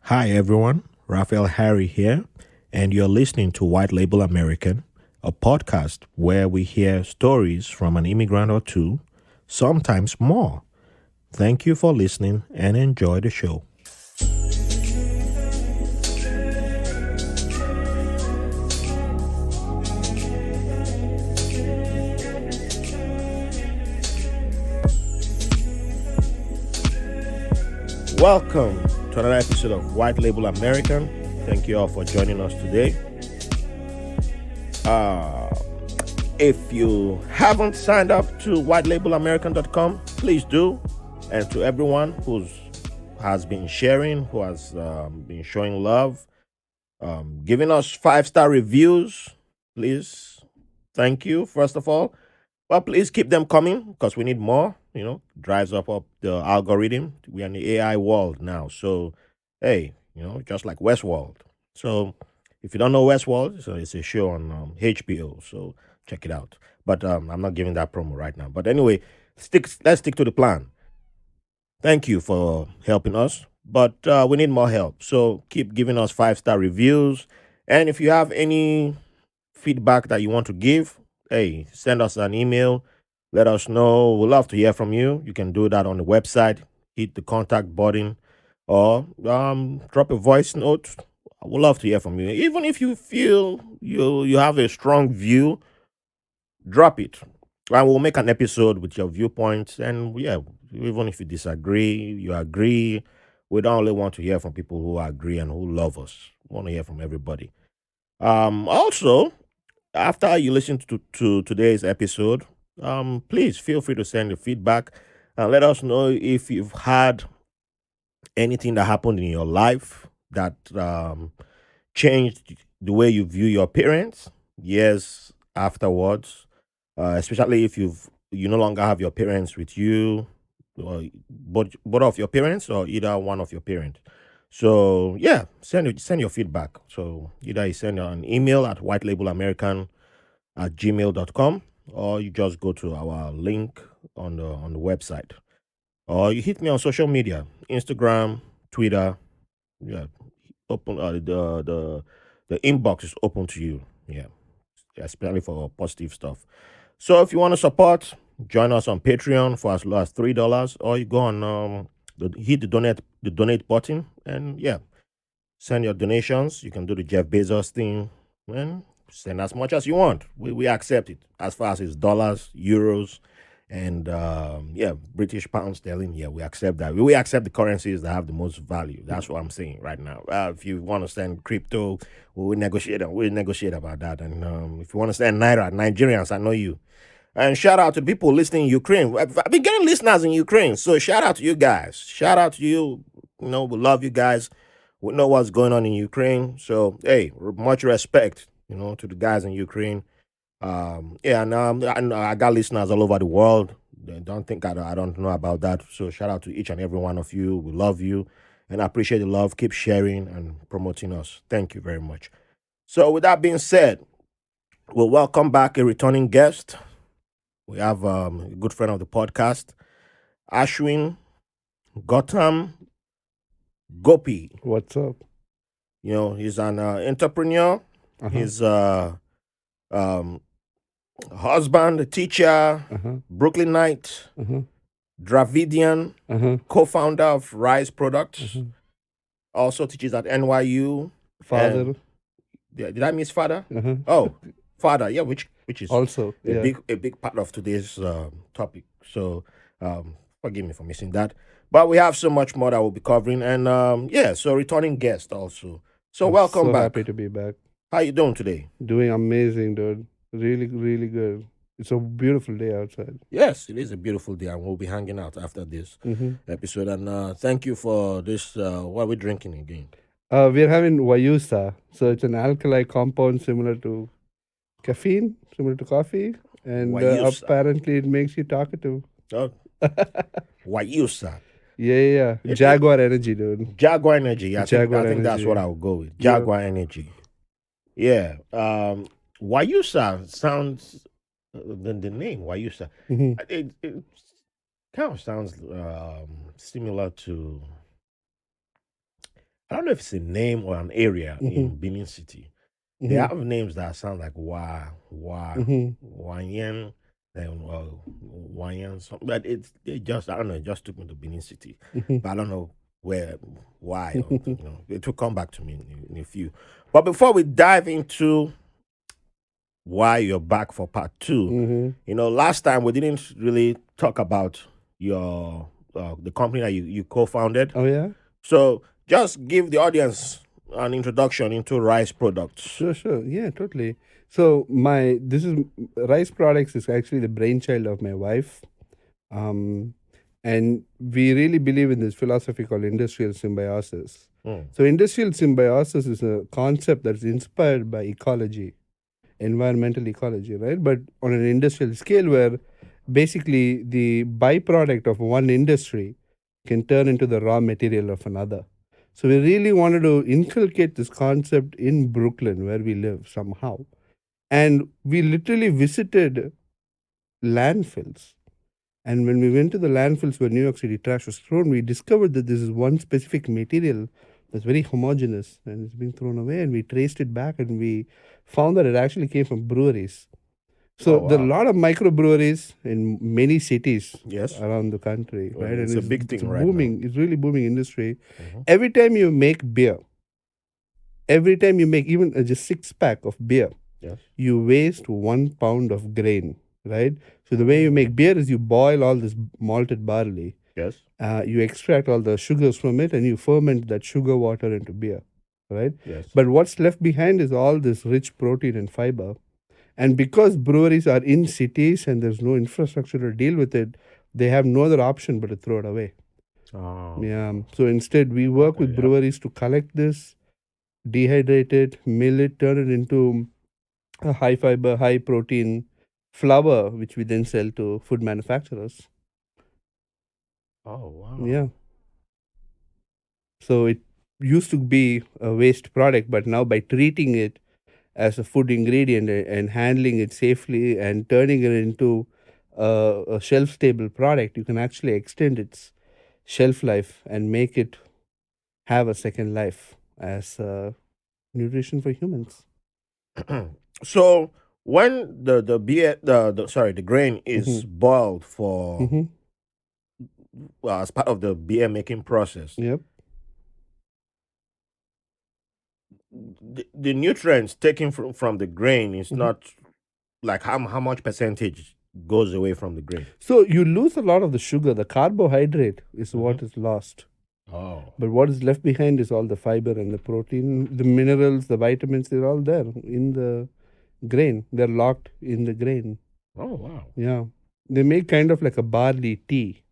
Hi everyone, Raphael Harry here, and you're listening to White Label American, a podcast where we hear stories from an immigrant or two, sometimes more. Thank you for listening and enjoy the show. Welcome to another episode of White Label American. Thank you all for joining us today. If you haven't signed up to whitelabelamerican.com, please do. And to everyone who has been sharing, who has been showing love, giving us 5-star reviews, please, thank you, first of all. But please keep them coming because we need more, drives up the algorithm. We are in the AI world now. So, hey, just like Westworld. So, if you don't know Westworld, so it's a show on HBO. So, check it out. But I'm not giving that promo right now. But anyway, let's stick to the plan. Thank you for helping us. But we need more help. So, keep giving us 5-star reviews. And if you have any feedback that you want to give, hey, send us an email. Let us know. We'd love to hear from you. You can do that on the website. Hit the contact button or drop a voice note. We'd love to hear from you. Even if you feel you have a strong view, drop it. And we'll make an episode with your viewpoints. And yeah, even if you disagree, you agree. We don't only want to hear from people who agree and who love us. We want to hear from everybody. Also, after you listen to today's episode, please feel free to send your feedback and let us know if you've had anything that happened in your life that changed the way you view your parents years afterwards, especially if you no longer have your parents with you, or both of your parents or either one of your parents. So yeah, send your feedback. So either you send an email at whitelabelamerican@gmail.com, or you just go to our link on the website, or you hit me on social media, Instagram, Twitter. Yeah, open the inbox is open to you. Yeah, especially for positive stuff. So if you want to support, join us on Patreon for as low as $3, or you go on hit the donate button, and yeah, send your donations. You can do the Jeff Bezos thing, and send as much as you want. We accept it as far as it's dollars, euros, and British pound sterling. Yeah, we accept that. We accept the currencies that have the most value. That's what I'm saying right now. If you want to send crypto, we'll negotiate. We'll negotiate about that. And if you want to send naira, Nigerians, I know you. And shout out to the people listening in Ukraine. I've been getting listeners in Ukraine, so shout out to you guys. Shout out to you. We love you guys. We know what's going on in Ukraine. So, hey, much respect, to the guys in Ukraine. I got listeners all over the world. Don't think I don't know about that. So, shout out to each and every one of you. We love you and I appreciate the love. Keep sharing and promoting us. Thank you very much. So, with that being said, we'll welcome back a returning guest. We have a good friend of the podcast, Ashwin, Goutham, Gopi. What's up? He's an entrepreneur. He's a husband, a teacher, Brooklynite, Dravidian, co-founder of Rise Products. Also teaches at NYU. Father. Did I miss father? Oh, father. Yeah, which is Also, a big part of today's topic. So forgive me for missing that. But we have so much more that we'll be covering, and so returning guest also. So welcome back. Happy to be back. How you doing today? Doing amazing, dude. Really, really good. It's a beautiful day outside. Yes, it is a beautiful day, and we'll be hanging out after this episode. And thank you for this. What are we drinking again? We're having Wayusa. So it's an alkali compound similar to caffeine, similar to coffee. And apparently it makes you talkative. Oh. Wayusa. Yeah. Jaguar energy, dude. Jaguar energy. I think that's what I would go with. Jaguar energy. Yeah. Wayusa sounds, the name Wayusa, it kind of sounds similar to, I don't know if it's a name or an area Mm-hmm. in Benin City. They Mm-hmm. have names that sound like Mm-hmm. Wanyan, then Wanyan, something. But they just, I don't know, it just took me to Benin City. Mm-hmm. But I don't know why, or, it will come back to me in a few. But before we dive into why you're back for part two, Mm-hmm. last time we didn't really talk about your the company that you co-founded. Oh yeah. So just give the audience an introduction into rice products. Sure. Yeah, totally. So rice products is actually the brainchild of my wife. And we really believe in this philosophy called industrial symbiosis. So industrial symbiosis is a concept that's inspired by ecology, environmental ecology, right? But on an industrial scale where basically the byproduct of one industry can turn into the raw material of another. So we really wanted to inculcate this concept in Brooklyn where we live somehow. And we literally visited landfills. And when we went to the landfills where New York City trash was thrown, we discovered that this is one specific material that's very homogeneous and it's being thrown away. And we traced it back and we found that it actually came from breweries. So Oh, there are a wow. lot of microbreweries in many cities Yes. around the country, Well, right? it's And a big it's thing right booming. It's really booming industry. now. Every time you make beer, every time you make even just 6 pack of beer, Yes. you waste 1 pound of grain, right? So the way you make beer is you boil all this malted barley, Yes. you extract all the sugars from it, and you ferment that sugar water into beer, right? Yes. But what's left behind is all this rich protein and fiber. And because breweries are in cities and there's no infrastructure to deal with it, they have no other option but to throw it away. Oh. Yeah. So instead, we work with breweries to collect this, dehydrate it, mill it, turn it into a high fiber, high protein flour, which we then sell to food manufacturers. Oh, wow. Yeah. So it used to be a waste product, but now by treating it as a food ingredient and handling it safely and turning it into a shelf stable product, you can actually extend its shelf life and make it have a second life as nutrition for humans. So when the beer the grain is boiled for Mm-hmm. as part of the beer making process, Yep. the nutrients taken from the grain is Mhm. not like how much percentage goes away from the grain. So you lose a lot of the sugar. The carbohydrate is what is lost. Oh. But what is left behind is all the fiber and the protein, the minerals, the vitamins, they're all there in the grain. They're locked in the grain. Oh, wow. Yeah. They make kind of like a barley tea,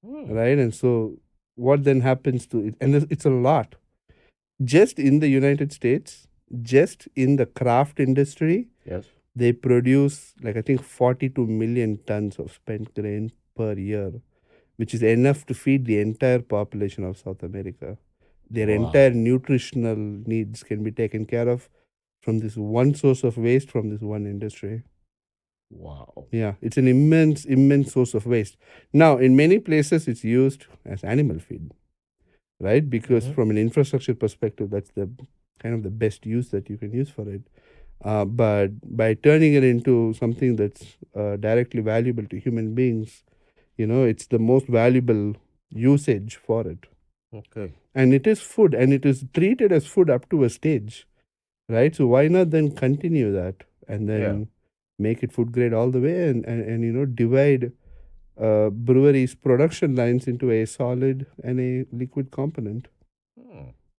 right? And so what then happens to it? And it's a lot. Just in the United States, just in the craft industry, Yes. they produce like I think 42 million tons of spent grain per year, which is enough to feed the entire population of South America. Their entire nutritional needs can be taken care of from this one source of waste from this one industry. Wow. Yeah, it's an immense source of waste. Now, in many places, it's used as animal feed, right? Because from an infrastructure perspective, that's the kind of the best use that you can use for it. But by turning it into something that's directly valuable to human beings, it's the most valuable usage for it. Okay. And it is food, and it is treated as food up to a stage, right? So why not then continue that and then make it food grade all the way and divide breweries' production lines into a solid and a liquid component.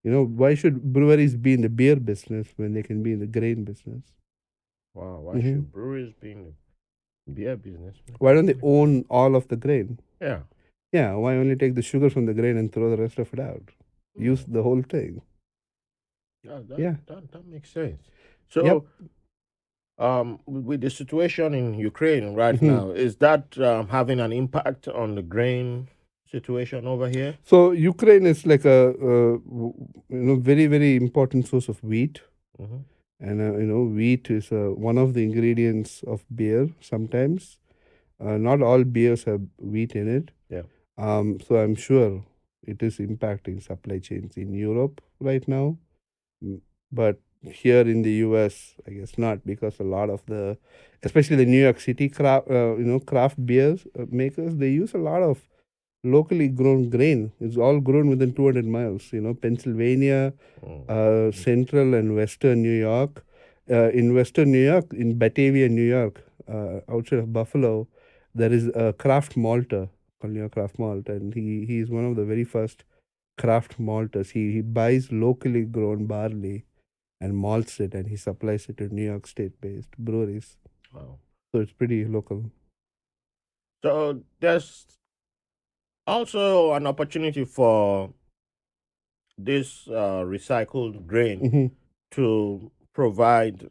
Why should breweries be in the beer business when they can be in the grain business? Wow. Why should breweries be in the beer business? Why don't they own all of the grain? Yeah. Yeah, why only take the sugar from the grain and throw the rest of it out? Use the whole thing. That makes sense. So, with the situation in Ukraine right now, is that having an impact on the grain situation over here? So Ukraine is like a very very important source of wheat, and wheat is one of the ingredients of beer. Sometimes, not all beers have wheat in it. Yeah. So I'm sure it is impacting supply chains in Europe right now. Mm, But here in the US, I guess not, because a lot of the, especially the New York City craft beers makers, they use a lot of locally grown grain. It's all grown within 200 miles. Pennsylvania, central and western New York. In western New York, in Batavia, New York, outside of Buffalo, there is a craft malter called New York Craft Malt, and he is one of the very first craft malters. He buys locally grown barley and malts it, and he supplies it to New York State-based breweries. Wow. So it's pretty local. So there's also an opportunity for this recycled grain Mm-hmm. to provide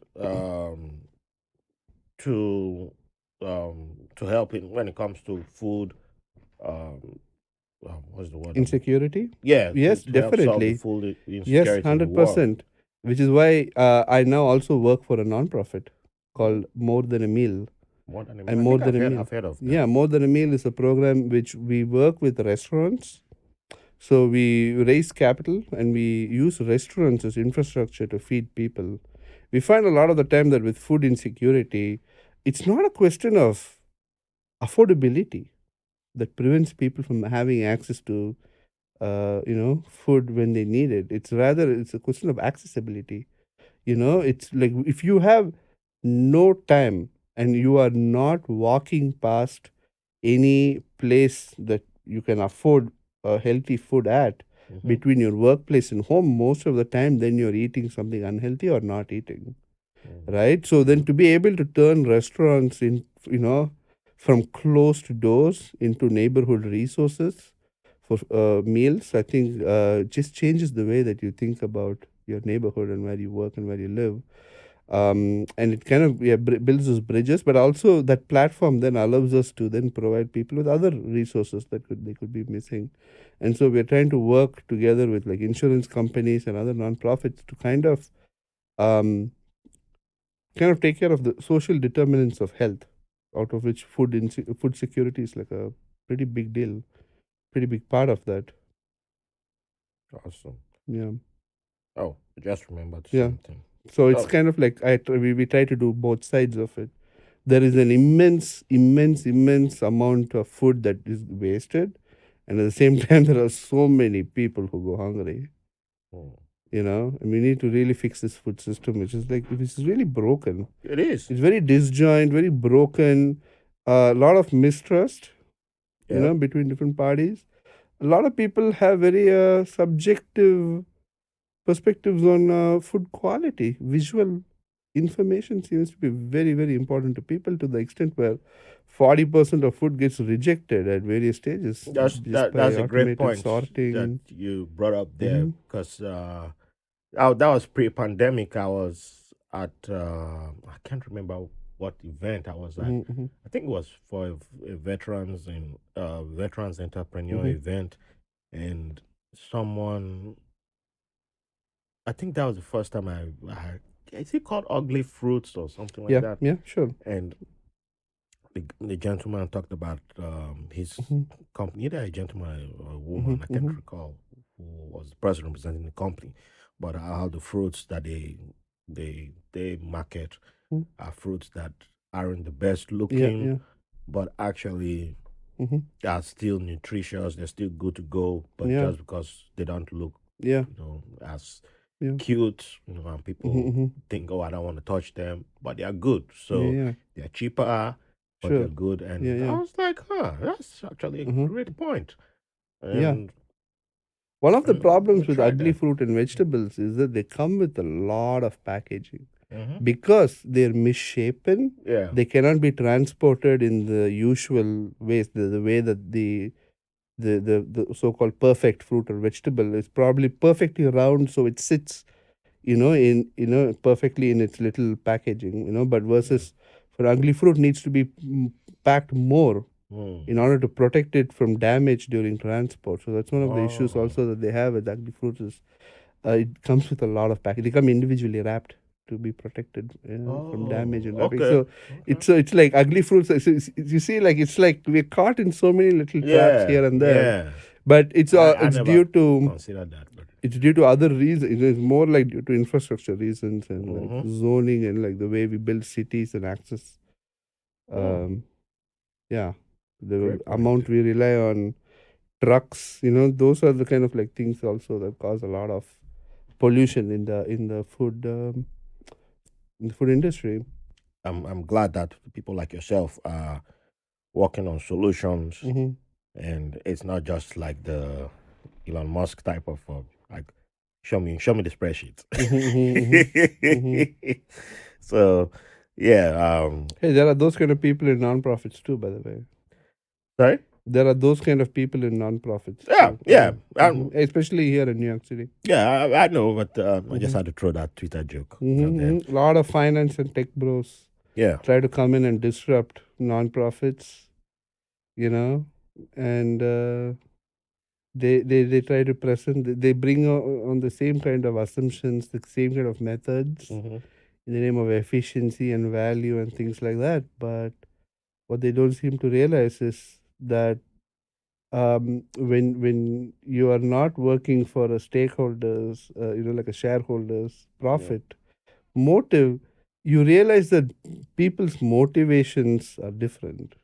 to help in when it comes to food. Um, what's the word? Insecurity? Yeah, Yes, to help solve the definitely. food Yes, insecurity in the world. 100%. Which is why I now also work for a non-profit called More Than a Meal. More than a And I More think Than a Meal. I've heard of that. Yeah, More Than a Meal is a program which we work with restaurants. So we raise capital and we use restaurants as infrastructure to feed people. We find a lot of the time that with food insecurity, it's not a question of affordability that prevents people from having access to food when they need it. It's a question of accessibility. It's like if you have no time and you are not walking past any place that you can afford healthy food at between your workplace and home, most of the time then you're eating something unhealthy or not eating, right? So then to be able to turn restaurants in, from closed doors into neighborhood resources for meals, I think just changes the way that you think about your neighborhood and where you work and where you live. And it kind of builds those bridges, but also that platform then allows us to then provide people with other resources that they could be missing. And so we're trying to work together with like insurance companies and other nonprofits to um, kind of take care of the social determinants of health, out of which food security is like a pretty big deal, pretty big part of that. Awesome. Yeah. Oh, I just remembered Yeah. something. So it's kind of like we try to do both sides of it. There is an immense amount of food that is wasted, and at the same time, there are so many people who go hungry. And we need to really fix this food system, which is really broken. It is. It's very disjoint, very broken. A lot of mistrust, between different parties. A lot of people have very subjective perspectives on food quality. Visual information seems to be very, very important to people, to the extent where 40% of food gets rejected at various stages That's just by that's a great automated point sorting. that you brought up there because that was pre-pandemic. I was at I can't remember what event I was at. I think it was for a veterans entrepreneur event, and someone. I think that was the first time I is it called ugly fruits or something like that? Yeah, sure. And the gentleman talked about his company, either a gentleman or a woman. I can't recall who was the person representing the company, but how the fruits that they market are fruits that aren't the best looking, but actually are still nutritious. They're still good to go, but just because they don't look, as cute, and people think, oh, I don't want to touch them, but they are good. So they're cheaper, but they're good. And I was like, that's actually a great point. And one of the problems with try ugly that. fruit and vegetables is that they come with a lot of packaging. Because they're misshapen, they cannot be transported in the usual ways, the way that the so-called perfect fruit or vegetable is probably perfectly round, so it sits in perfectly in its little packaging, but versus for ugly fruit needs to be packed more in order to protect it from damage during transport. So that's one of the issues also that they have with ugly fruits is it comes with a lot of packaging. They come individually wrapped to be protected from damage and wrapping. So it's like ugly fruits. You see, like it's like we're caught in so many little traps here and there. But it's I it's never due to consider that. But it's due to other reasons. It's more like due to infrastructure reasons and like zoning and like the way we build cities and access. Yeah, the amount we rely on trucks, those are the kind of like things also that cause a lot of pollution in the food industry. I'm glad that people like yourself are working on solutions, and it's not just like the Elon Musk type of like show me the spreadsheet. So yeah, hey, there are those kind of people in nonprofits too, by the way. Sorry? There are those kind of people in nonprofits. Yeah, too. yeah. Especially here in New York City. Yeah, I know, but I just had to throw that Twitter joke. A lot of finance and tech bros try to come in and disrupt nonprofits, and they try to present, they bring on the same kind of assumptions, the same kind of methods in the name of efficiency and value and things like that. But what they don't seem to realize is that when you are not working for a stakeholders, like a shareholders profit motive, you realize that people's motivations are different,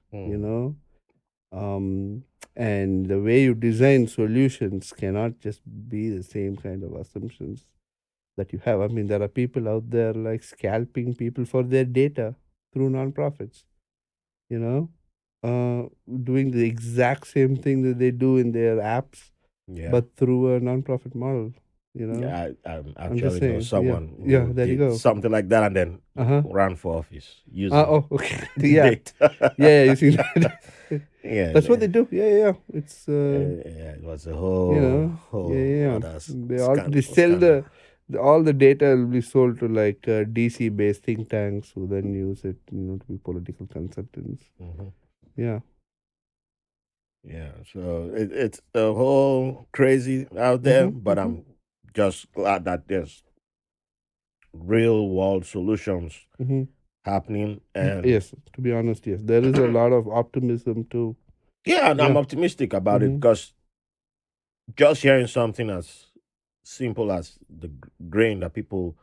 and the way you design solutions cannot just be the same kind of assumptions that you have. I mean, there are people out there like scalping people for their data through nonprofits, doing the exact same thing that they do in their apps, but through a nonprofit model. Yeah, I I'm just actually know saying. someone Yeah, who there you did go. something like that and then ran for office using okay. data. Yeah, you see that. Yeah, That's what they do. Yeah. It's yeah, it was a whole other they sell all the data will be sold to like DC based think tanks who then use it, to be political consultants. Yeah. Yeah, so it's a whole crazy out there, but I'm just glad that there's real world solutions happening. And yes, to be honest, yes, there is a lot of optimism too. Yeah, and I'm optimistic about it because just hearing something as simple as the grain that people,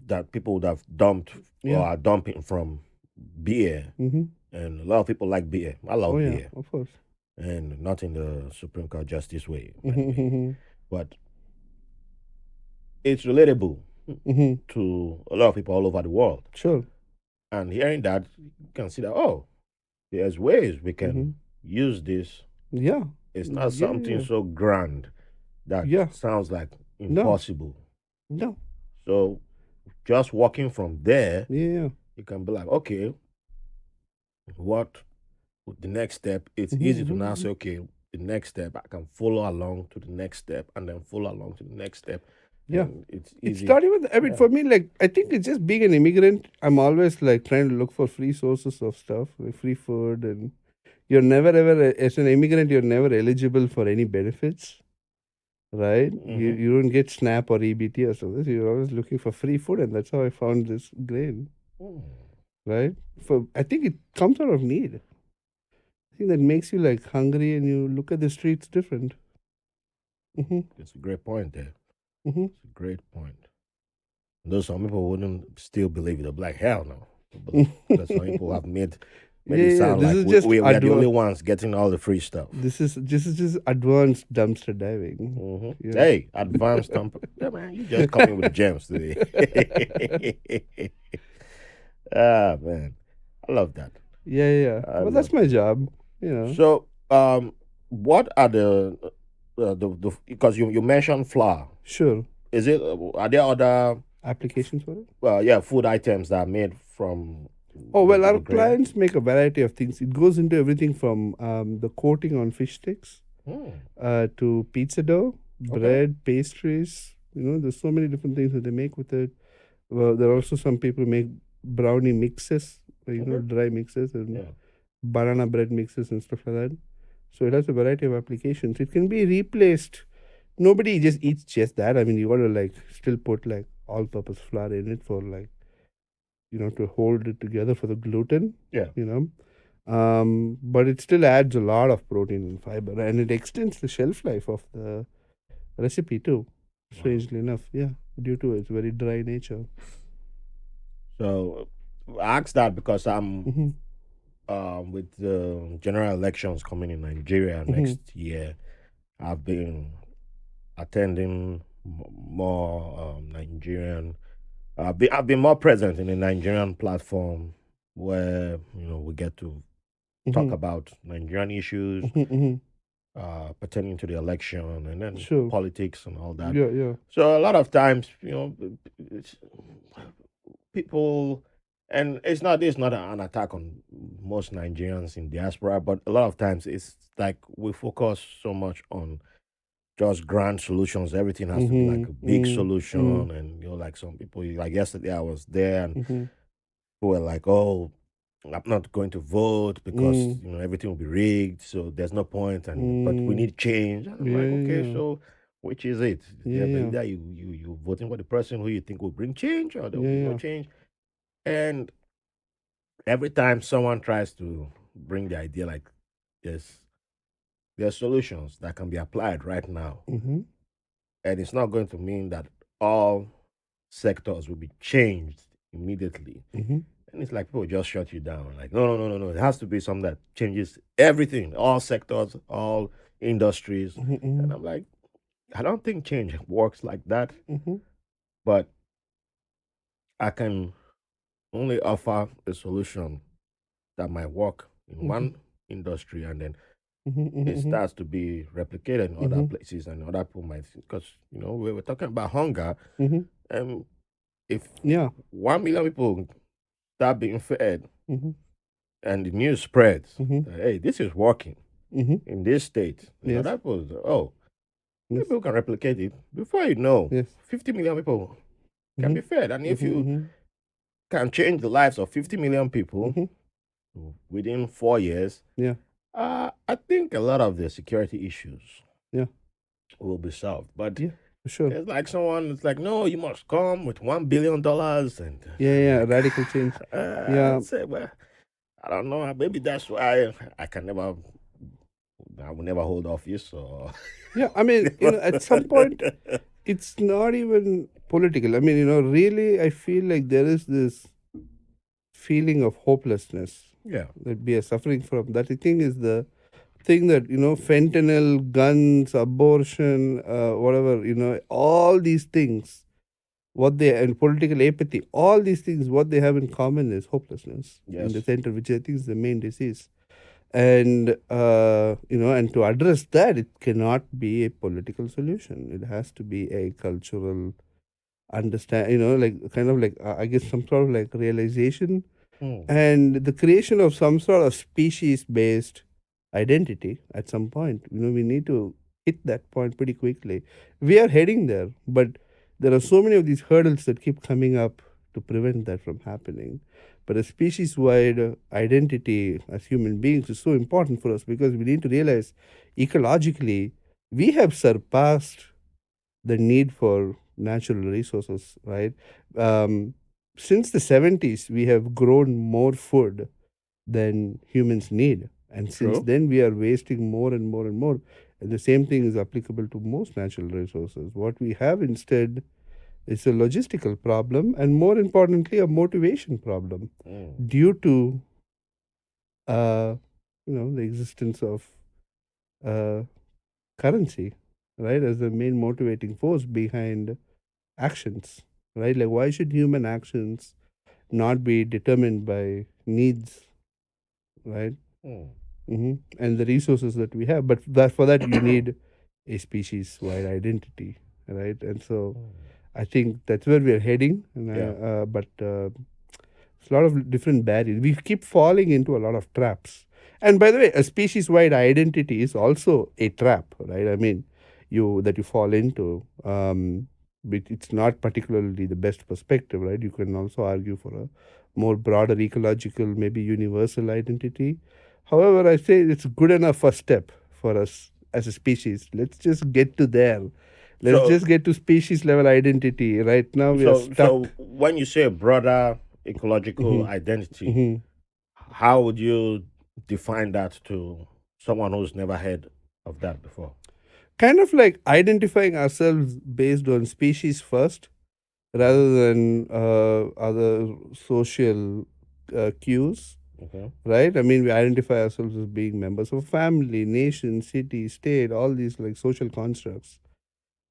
that people would have dumped or are dumping from beer, and a lot of people like beer. I love beer, of course, and not in the Supreme Court justice way, but it's relatable to a lot of people all over the world. Sure. And hearing that, you can see that, there's ways we can use this. Yeah. It's not something so grand that sounds like impossible. No. So just walking from there, you can be like, okay, what the next step? It's easy to now say, okay, the next step, I can follow along to the next step and then follow along to the next step. Yeah, it's easy. It's not even. I mean, for me, like, I think it's just being an immigrant. I'm always like trying to look for free sources of stuff, like free food, and you're never ever as an immigrant, you're never eligible for any benefits, right? You don't get SNAP or EBT or something. So you're always looking for free food, and that's how I found this grain, right? I think it comes out of need. I think that makes you like hungry, and you look at the streets different. It's a great point there. It's a great point. Though some people wouldn't still believe it, like, hell no. Because some people have made it sound like we are the only ones getting all the free stuff. This is just advanced dumpster diving. Hey, advanced dumpster. Yeah, man, you just coming with the gems today. Ah, man, I love that. Yeah. Well, that's my job. So, what are the because you mentioned flour. Sure. Is it? Are there other applications for it? Well, yeah, food items that are made from. Oh, well, our clients make a variety of things. It goes into everything from the coating on fish sticks to pizza dough, bread, pastries. There's so many different things that they make with it. Well, there are also some people who make brownie mixes, dry mixes and banana bread mixes and stuff like that. So it has a variety of applications. It can be replaced. Nobody just eats just that. I mean, you got to like still put like all-purpose flour in it for like, to hold it together for the gluten. Yeah. But it still adds a lot of protein and fiber, and it extends the shelf life of the recipe too. Strangely enough, yeah, due to its very dry nature. So I asked that because I'm Mm-hmm. with the general elections coming in Nigeria Mm-hmm. next year. I've been attending more Nigerian. I've been more present in the Nigerian platform where we get to talk Mm-hmm. about Nigerian issues Mm-hmm. pertaining to the election and then Sure. politics and all that. Yeah, yeah. So a lot of times, it's, people, and it's not an attack on most Nigerians in diaspora, but a lot of times it's like we focus so much on just grand solutions. Everything has to be like a big Mm-hmm. solution, and like some people, like yesterday, I was there, and Mm-hmm. who were like, "Oh, I'm not going to vote because Mm. everything will be rigged, so there's no point." And but we Mm. need change. And I'm Yeah, like, okay, yeah, so which is it? yeah, Yeah, but yeah, either you voting for the person who you think will bring change, or there will yeah, be no yeah. change. And every time someone tries to bring the idea, like there's there's solutions that can be applied right now, Mm-hmm. and it's not going to mean that all sectors will be changed immediately. Mm-hmm. And it's like people just shut you down. Like, no, no, no, no, no. It has to be something that changes everything, all sectors, all industries. Mm-hmm. And I'm like, I don't think change works like that. Mm-hmm. But I can only offer a solution that might work in Mm-hmm. one industry, and then Mm-hmm. it Mm-hmm. starts to be replicated in other Mm-hmm. places, and other people might, because we were talking about hunger. Mm-hmm. And if Yeah. 1 million people start being fed, Mm-hmm. and the news spreads Mm-hmm. that, hey, this is working Mm-hmm. in this state, Yes. that was, oh, Yes. people can replicate it. Before you know, Yes. 50 million people can Mm-hmm. be fed. And if Mm-hmm. you Mm-hmm. can change the lives of 50 million people Mm-hmm. within 4 years, Yeah. I think a lot of the security issues Yeah. will be solved. But Yeah. For sure. it's like someone, it's like, no, you must come with $1 billion. And Yeah. I'm Yeah. like, Radical change. I'd Yeah. say, well, I don't know. Maybe that's why I will never hold office. Or Yeah. I mean, at some point, it's not even political. I mean, really, I feel like there is this feeling of hopelessness yeah. that we are suffering from. That I think is the thing that fentanyl, guns, abortion, whatever, all these things, what they and political apathy, all these things, what they have in common is hopelessness in Yes. the center, which I think is the main disease. And and to address that, it cannot be a political solution. It has to be a cultural understand. Like kind of like I guess some sort of like realization and the creation of some sort of species based identity at some point. We need to hit that point pretty quickly. We are heading there, but there are so many of these hurdles that keep coming up to prevent that from happening. But a species wide identity as human beings is so important for us because we need to realize ecologically we have surpassed the need for natural resources, right? Um, since the 70s, we have grown more food than humans need. And since True. then, we are wasting more and more and more. And the same thing is applicable to most natural resources. What we have instead is a logistical problem, and more importantly, a motivation problem due to the existence of uh, currency, right, as the main motivating force behind actions, right? Like, why should human actions not be determined by needs, right? And the resources that we have. But for that, you need a species wide identity, right? And so I think that's where we're heading. And Yeah. but it's a lot of different barriers. We keep falling into a lot of traps. And by the way, a species wide identity is also a trap, right? I mean, you fall into. But it's not particularly the best perspective, right? You can also argue for a more broader ecological, maybe universal identity. However, I say it's good enough first step for us as a species. Let's just get to there. Let's So just get to species level identity. Right now, we are so stuck. when you say broader ecological Hmm. identity, Hmm. how would you define that to someone who's never heard of that before? Kind of like identifying ourselves based on species first, rather than other social cues, Okay. right? I mean, we identify ourselves as being members of family, nation, city, state, all these like social constructs,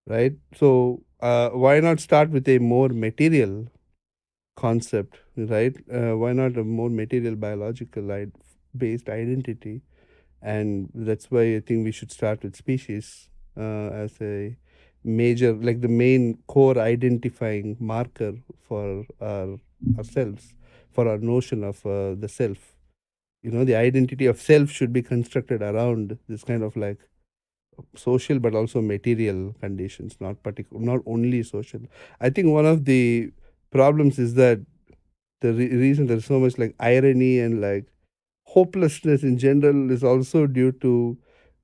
right? So why not start with a more material concept, right? Why not a more material biological based identity? And that's why I think we should start with species as a major, like the main core identifying marker for ourselves, for our notion of the self. You know, the identity of self should be constructed around this kind of like social but also material conditions, not only social. I think one of the problems is that the reason there's so much like irony and like hopelessness in general is also due to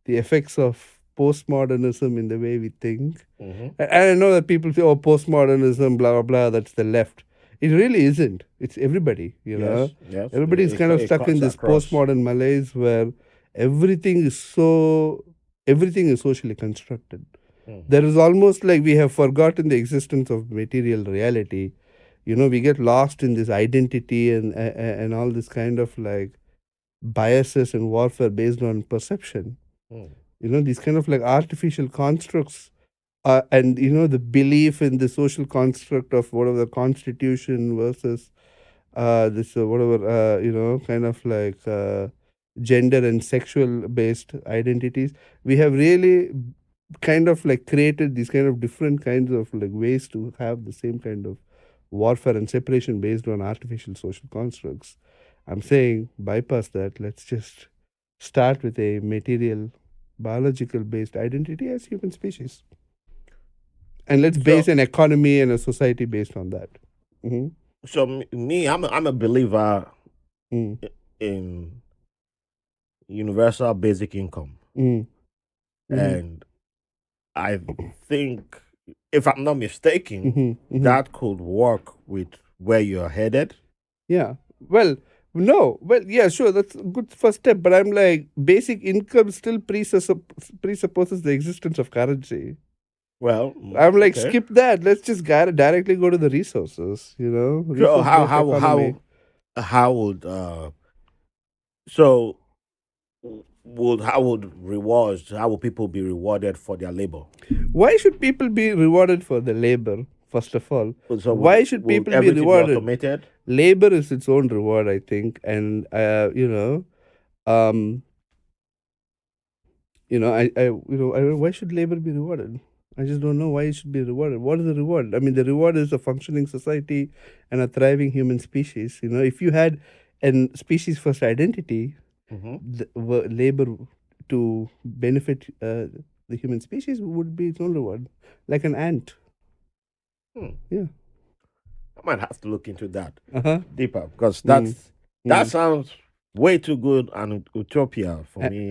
the effects of postmodernism in the way we think. And I know that people say, oh, postmodernism, blah, blah, blah, that's the left. It really isn't. It's everybody, you know. Yes. Everybody's kind of It stuck in cuts this across. postmodern malaise where everything is socially constructed. There is almost like we have forgotten the existence of material reality. You know, we get lost in this identity and all this kind of like biases and warfare based on perception. You know, these kind of like artificial constructs, and you know, the belief in the social construct of whatever the constitution versus this whatever you know, kind of like gender and sexual based identities. We have really kind of like created these kind of different kinds of like ways to have the same kind of warfare and separation based on artificial social constructs. I'm saying bypass that. Let's just start with a material, biological based identity as human species. And let's base an economy and a society based on that. Mm-hmm. So me, I'm a believer in universal basic income, and I think, if I'm not mistaken, that could work with where you're headed. Yeah. Well, no. Well, yeah, sure. That's a good first step. But I'm like, basic income still presupposes the existence of currency. Well, I'm like, skip that. Let's just directly go to the resources. You know, so how would people be rewarded for their labor? Why should people be rewarded for the labor? First of all, so why should people be rewarded? Be automated? Labor is its own reward, I think, and you know, why should labor be rewarded? I just don't know why it should be rewarded. What is the reward? I mean, the reward is a functioning society and a thriving human species. You know, if you had a species first identity, labor to benefit the human species would be its own reward, like an ant. Yeah. I might have to look into that deeper, because that sounds way too good and utopia for me.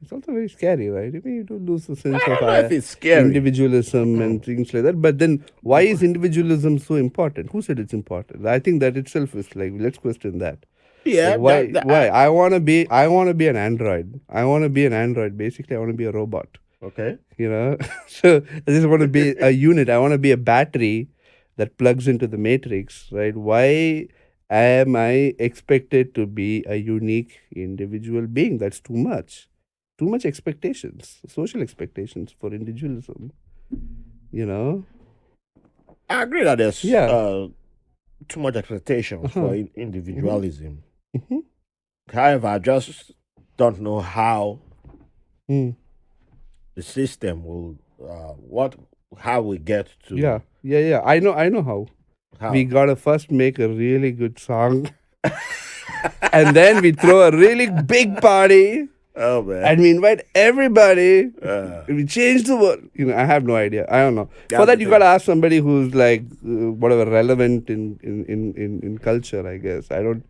It's also very scary, right? I mean, you do lose the sense I don't know if it's scary. Individualism and things like that. But then, why is individualism so important? Who said it's important? I think that itself is like, let's question that. Yeah. Like, why? I want to be an android. I want to be an android. Basically, I want to be a robot. Okay. You know, so I just want to be a unit. I want to be a battery that plugs into the matrix, right? Why am I expected to be a unique individual being? That's too much. Too much expectations, social expectations for individualism. You know? I agree that there's too much expectations for individualism. However, I just don't know how the system will, how we get to. Yeah. I know how. We gotta first make a really good song, and then we throw a really big party. Oh man! And we invite everybody. We change the world. You know, I have no idea. I don't know. For that, you gotta ask somebody who's like whatever relevant in culture. I guess I don't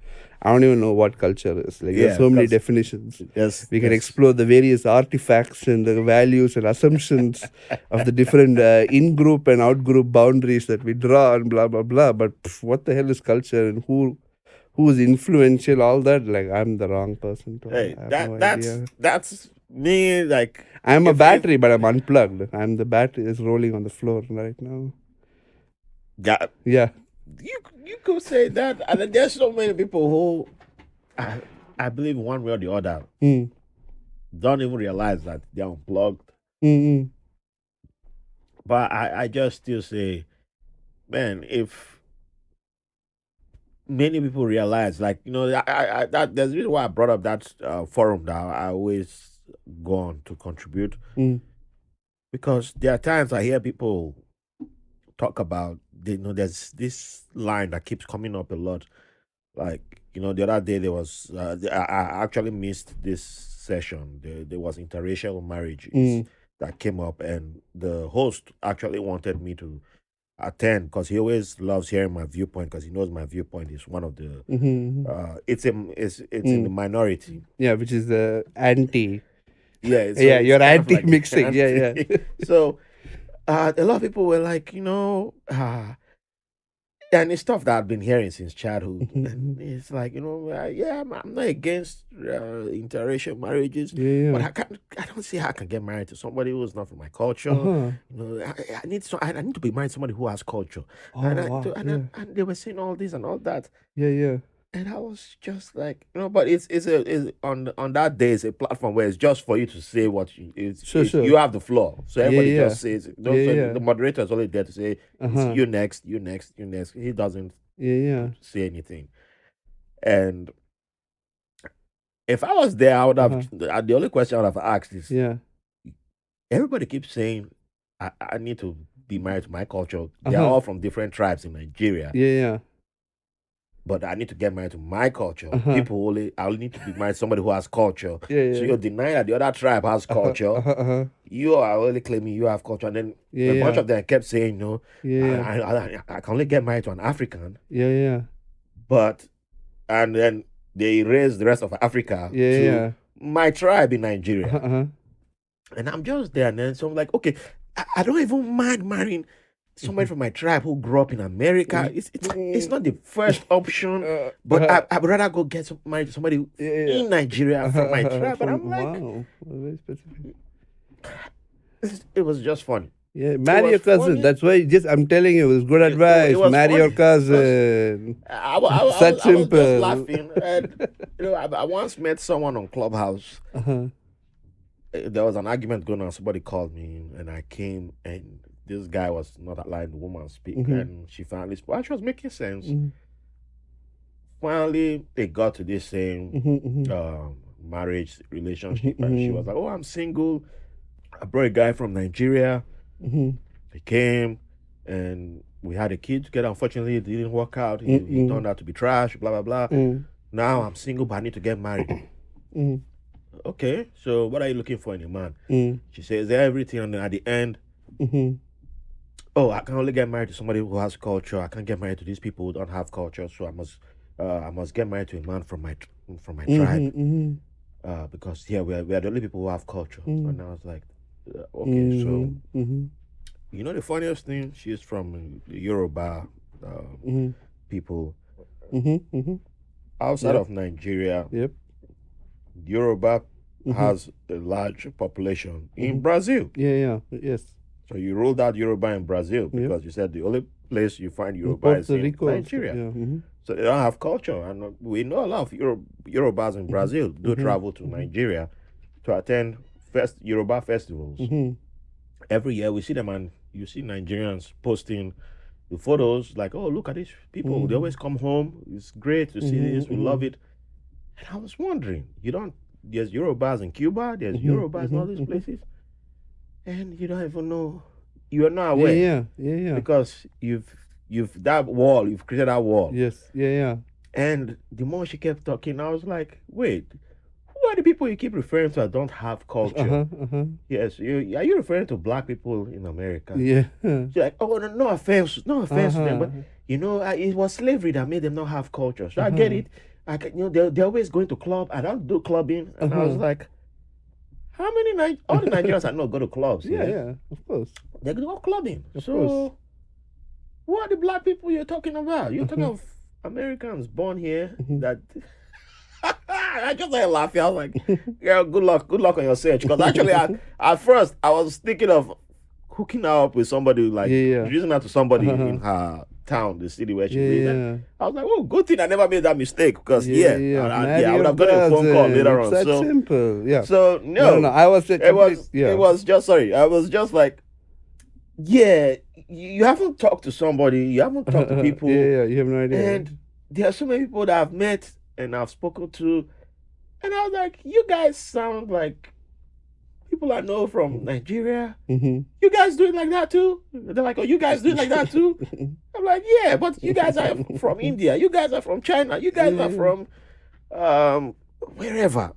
even know what culture is. Like there's so many definitions. Yes, we can explore the various artifacts and the values and assumptions of the different in-group and out-group boundaries that we draw and blah blah blah. But what the hell is culture, and who who's influential, all that, like I'm the wrong person to. Hey, I have no idea. that's me. Like I'm a if battery, but I'm unplugged. I'm the battery is rolling on the floor right now. yeah, Yeah. you could say that, and then there's so many people who I believe one way or the other don't even realize that they're unplugged. Mm-hmm. But I just still say, man, if many people realize, like, that there's a reason why I brought up that forum that I always go on to contribute, because there are times I hear people talk about, there's this line that keeps coming up a lot. Like, the other day there was, I actually missed this session. There was interracial marriage that came up, and the host actually wanted me to attend because he always loves hearing my viewpoint, because he knows my viewpoint is one of the it's in the minority. Yeah, which is the anti. Yeah, so yeah, it's you're kind of like anti-mixing. Yeah. So a lot of people were like, and it's stuff that I've been hearing since childhood. And it's like, yeah, I'm not against interracial marriages, but I don't see how I can get married to somebody who's not from my culture. I need to be married to somebody who has culture. And they were saying all this and all that. Yeah. And I was just like, but it's on that day, it's a platform where it's just for you to say what you have the floor. So everybody just says, so the moderator is only there to say, it's you next. He doesn't say anything. And if I was there, I would have, the only question I would have asked is, everybody keeps saying, I need to be married to my culture. They're all from different tribes in Nigeria. Yeah. But I need to get married to my culture. I need to be married to somebody who has culture. So you're denying that the other tribe has culture. You are only claiming you have culture. And then a bunch of them kept saying, I can only get married to an African. Yeah. And then they raised the rest of Africa to my tribe in Nigeria. And I'm just there. And then so I'm like, okay, I don't even mind marrying somebody from my tribe who grew up in America. It's not the first option, but I'd rather go get married to somebody in Nigeria from my tribe. But I'm like, wow, very specific. It was just funny. Yeah, marry your cousin. Funny. That's why I'm telling you, it was good advice. Marry your cousin. Such simple. I was just laughing. And, I once met someone on Clubhouse. There was an argument going on. Somebody called me, and I came, and this guy was not allowing the woman to speak, and she finally spoke. She was making sense. Finally, they got to this same marriage relationship, and she was like, "Oh, I'm single. I brought a guy from Nigeria. He came, and we had a kid together. Unfortunately, it didn't work out. He turned out to be trash. Blah blah blah. Now I'm single, but I need to get married." Okay, so what are you looking for in a man? She says everything, and then at the end. Oh, I can only get married to somebody who has culture. I can't get married to these people who don't have culture. So I must get married to a man from my tribe, because we are the only people who have culture. And I was like, okay, so the funniest thing, she's from the Yoruba people outside of Nigeria. Yoruba has a large population in Brazil. Yes. So you ruled out Yoruba in Brazil because you said the only place you find Yoruba is in Nigeria. So they don't have culture. And we know a lot of Yorubas in Brazil do travel to Nigeria to attend Yoruba festivals. Every year we see them, and you see Nigerians posting the photos like, oh, look at these people. They always come home. It's great to see this. We love it. And I was wondering, there's Yorubas in Cuba. There's Yorubas in all these places. And you don't even know, you are not aware. Yeah. Because you've that wall, you've created that wall. Yes, yeah. And the more she kept talking, I was like, wait, who are the people you keep referring to that don't have culture? Yes, are you referring to black people in America? Yeah. She's like, oh, no offense to them, but it was slavery that made them not have culture. So I get it. They're always going to club. I don't do clubbing, and I was like, how many all the Nigerians I know go to clubs? Yeah, of course. They go clubbing. Of course. Who are the black people you're talking about? You're talking of Americans born here that I just started laughing. I was like, yeah, good luck on your search. Because actually, at first, I was thinking of hooking her up with somebody, like introducing her to somebody in her town, the city where she lives. And I was like, oh, good thing I never made that mistake. Because I would have got a phone call later on. It's that simple. Yeah. So no, I was. It was just sorry. I was just like, yeah, you haven't talked to somebody, you haven't talked to people. You have no idea. And there are so many people that I've met and I've spoken to, and I was like, you guys sound like people I know from Nigeria. You guys do it like that too? They're like, oh, you guys do it like that too? I'm like, yeah, but you guys are from India, you guys are from China, you guys are from wherever.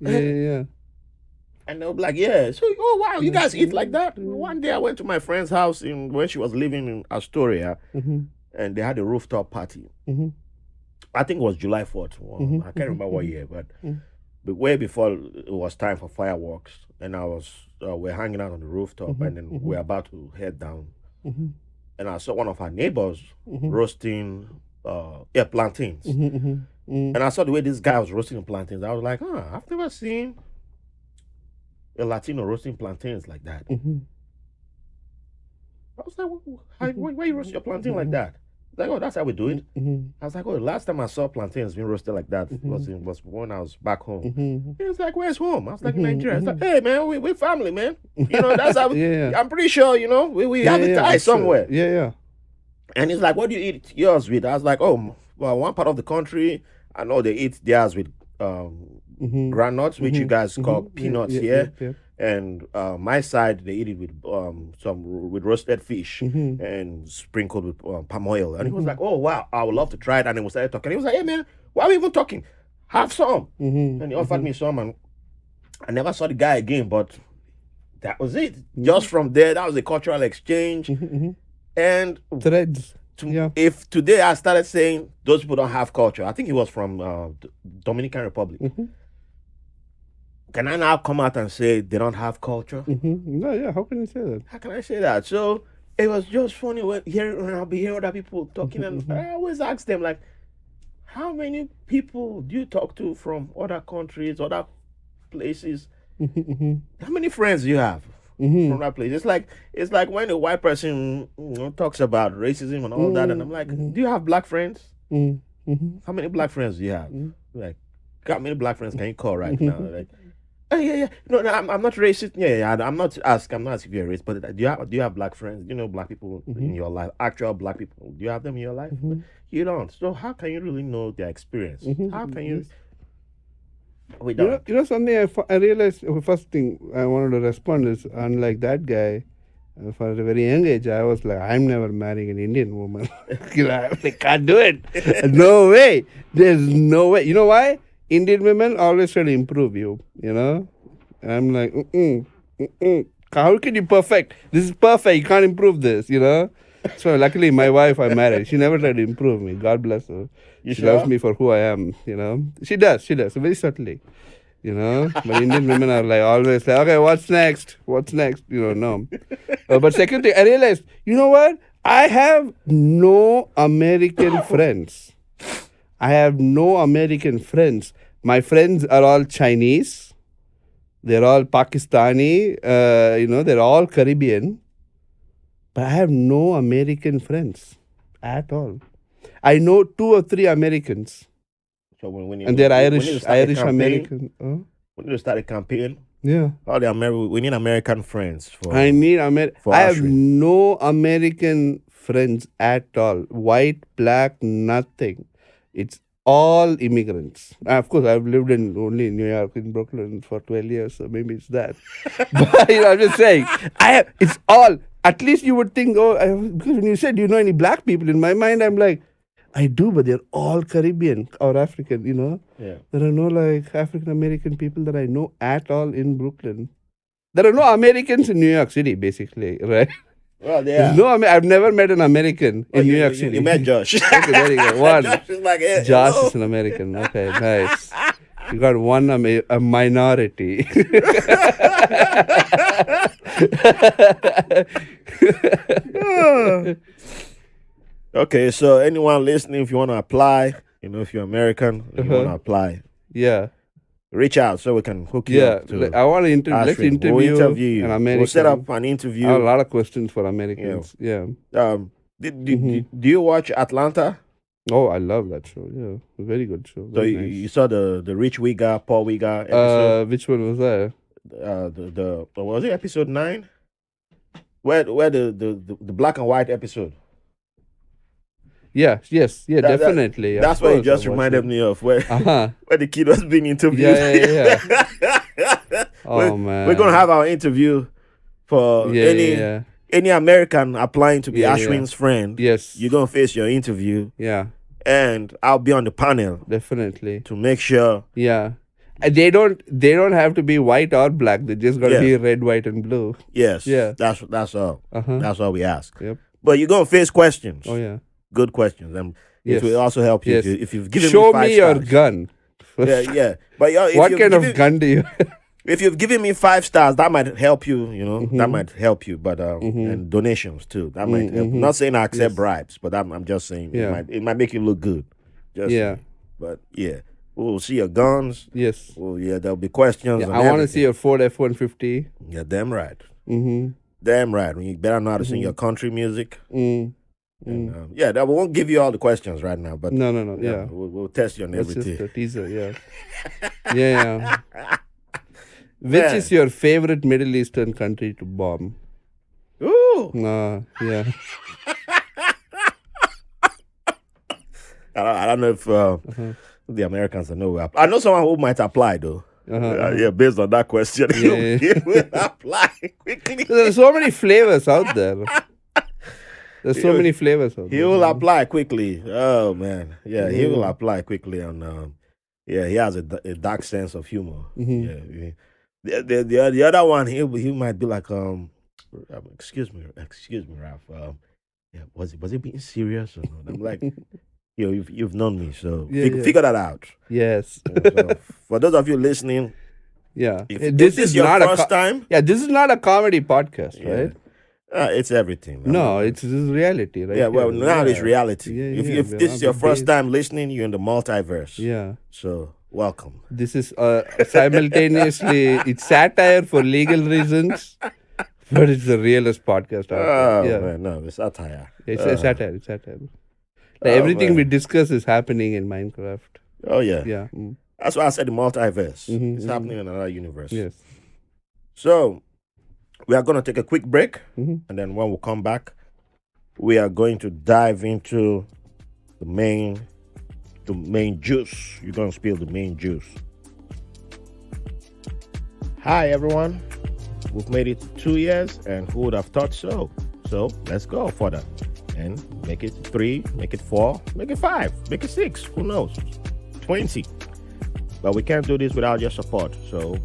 And they'll be like, yeah. So, oh, wow, you guys eat like that? One day I went to my friend's house when she was living in Astoria, and they had a rooftop party. I think it was July 4th. I can't remember what year, but way before it was time for fireworks. And we're hanging out on the rooftop, and then we're about to head down. And I saw one of our neighbors roasting plantains. And I saw the way this guy was roasting plantains. I was like, I've never seen a Latino roasting plantains like that. I was like, why you roast your plantain like that? Like, oh, that's how we do it. I was like, oh, the last time I saw plantains being roasted like that was when I was back home. He was like, where's home? I was like, in Nigeria. I was like, hey, man, we're family, man. You know, that's how I'm pretty sure, you know, we have a tie somewhere. And he's like, what do you eat yours with? I was like, oh, well, one part of the country, I know they eat theirs with groundnuts, which you guys call peanuts here. And my side, they eat it with with roasted fish and sprinkled with palm oil. And he was like, oh, wow, I would love to try it. And then we started talking. He was like, hey, man, why are we even talking? Have some. And he offered me some. And I never saw the guy again, but that was it. Just from there, that was a cultural exchange. And threads. If today I started saying those people don't have culture, I think he was from Dominican Republic. Can I now come out and say they don't have culture? No, how can you say that? How can I say that? So it was just funny when I'll be hearing other people talking, and I always ask them, like, how many people do you talk to from other countries, other places? How many friends do you have from that place? It's like when a white person talks about racism and all that, and I'm like, do you have black friends? How many black friends do you have? Like, how many black friends can you call right now? Like, oh yeah. No, I'm not racist. I'm not asking if you're racist, but do you have black friends? You know, black people in your life, actual black people. Do you have them in your life? You don't. So how can you really know their experience? How can you? We don't. You know something I realized. The first thing I wanted to respond is, unlike that guy, for a very young age, I was like, I'm never marrying an Indian woman. I can't do it. No way. There's no way. You know why? Indian women always try to improve you, you know? And I'm like, how can you perfect? This is perfect. You can't improve this, you know? So luckily my wife I married. She never tried to improve me. God bless her. She loves me for who I am, you know? She does, very subtly, you know? But Indian women are like always like, okay, what's next? You know, no. But second thing, I realized, you know what? I have no American friends. My friends are all Chinese. They're all Pakistani. You know, they're all Caribbean. But I have no American friends at all. I know 2 or 3 Americans. So and they're Irish American. We need to start a campaign. Yeah. We need American friends. I have no American friends at all. White, black, nothing. It's all immigrants. Of course, I've lived only in New York, in Brooklyn for 12 years, so maybe it's that. But you know, I'm just saying, it's all. At least you would think, because when you said, do you know any black people? In my mind, I'm like, I do, but they're all Caribbean or African, you know? Yeah. There are no like African American people that I know at all in Brooklyn. There are no Americans in New York City, basically, right? Well, yeah. I've never met an American in New York City. You met Josh. Okay, there you go. One. Josh is like, hey, Josh hello. is an American. Okay, nice. You got one a minority. Okay, so anyone listening, if you want to apply, if you're American and you want to apply, Yeah. reach out so we can hook you up. I want to interview. Let's Ashwin. interview, We'll interview you. an American. We'll set up an I have a interview. lot of questions for Americans. Yeah. Do you watch Atlanta? Oh, I love that show. Yeah, very good show. So Very you saw the Rich Wiga, Paul Wiga nice. episode? Which one was that? The was it episode 9? Where the black and white episode? Yeah, yes, yeah, definitely. That's what it just reminded me of, where where the kid was being interviewed. Yeah. Oh man, we're gonna have our interview for any American applying to be Ashwin's friend. Yes, you're gonna face your interview. Yeah, and I'll be on the panel definitely to make sure. Yeah. And they don't have to be white or black. They just gotta be red, white, and blue. Yes. Yeah. That's all. That's all we ask. Yep. But you're gonna face questions. Oh yeah. Good questions. And it will also help you if you've given Show me 5 me stars. your gun. Yeah. But what kind of gun do you? If you've given me 5 stars, that might help you. That might help you. But and donations too. That might help. I'm not saying I accept bribes, but I'm just saying it might make you look good. But we'll see your guns. Yes. Well, there'll be questions. I want to see your Ford F-150. Yeah, damn right. Damn right. You better know how to sing your country music. And, we won't give you all the questions right now, but no. Yeah, we'll test you on everything. Just a teaser. Yeah. Which is your favorite Middle Eastern country to bomb? Ooh. Yeah. I don't know if the Americans know. I know someone who might apply though. Based on that question, he will apply quickly. There's so many flavors out there. He will apply quickly. Oh man, he will apply quickly. And he has a dark sense of humor. The other one, he might be like, excuse me, Ralph. Was it being serious or not? I'm like, you've known me, so figure that out. Yes. So for those of you listening, if this is your not first time. Yeah, this is not a comedy podcast, right? It's everything. No, it's reality, right? Yeah, well, now it's reality. If this is your first time listening, you're in the multiverse. Yeah. So, welcome. This is simultaneously, it's satire for legal reasons, but it's the realest podcast out there. Man, no, it's satire. It's satire. Everything we discuss is happening in Minecraft. Oh, yeah. Yeah. That's why I said the multiverse. It's happening in another universe. Yes. So, we are going to take a quick break, and then when we come back, we are going to dive into the main juice. You're going to spill the main juice. Hi, everyone. We've made it 2 years, and who would have thought so? So, let's go further and make it 3, make it 4, make it 5, make it 6, who knows? 20. But we can't do this without your support. So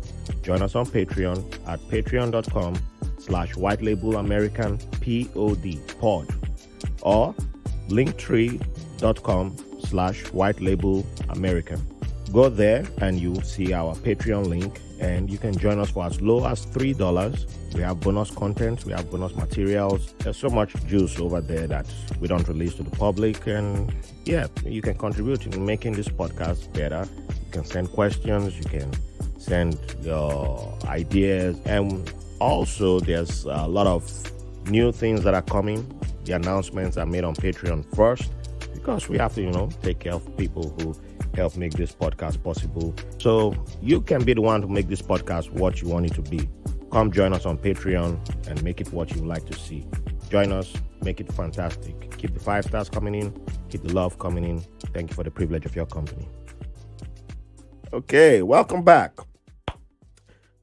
join us on Patreon at patreon.com/whitelabelamericanpod or linktree.com/whitelabelamerican. Go there and you'll see our Patreon link, and you can join us for as low as $3. We have bonus content, we have bonus materials. There's so much juice over there that we don't release to the public, and you can contribute in making this podcast better. You can send questions, you can send your ideas, and also there's a lot of new things that are coming. The announcements are made on Patreon first, because we have to, take care of people who help make this podcast possible. So you can be the one to make this podcast what you want it to be. Come join us on Patreon and make it what you like to see. Join us, make it fantastic. Keep the 5 stars coming in, keep the love coming in. Thank you for the privilege of your company. Okay, welcome back.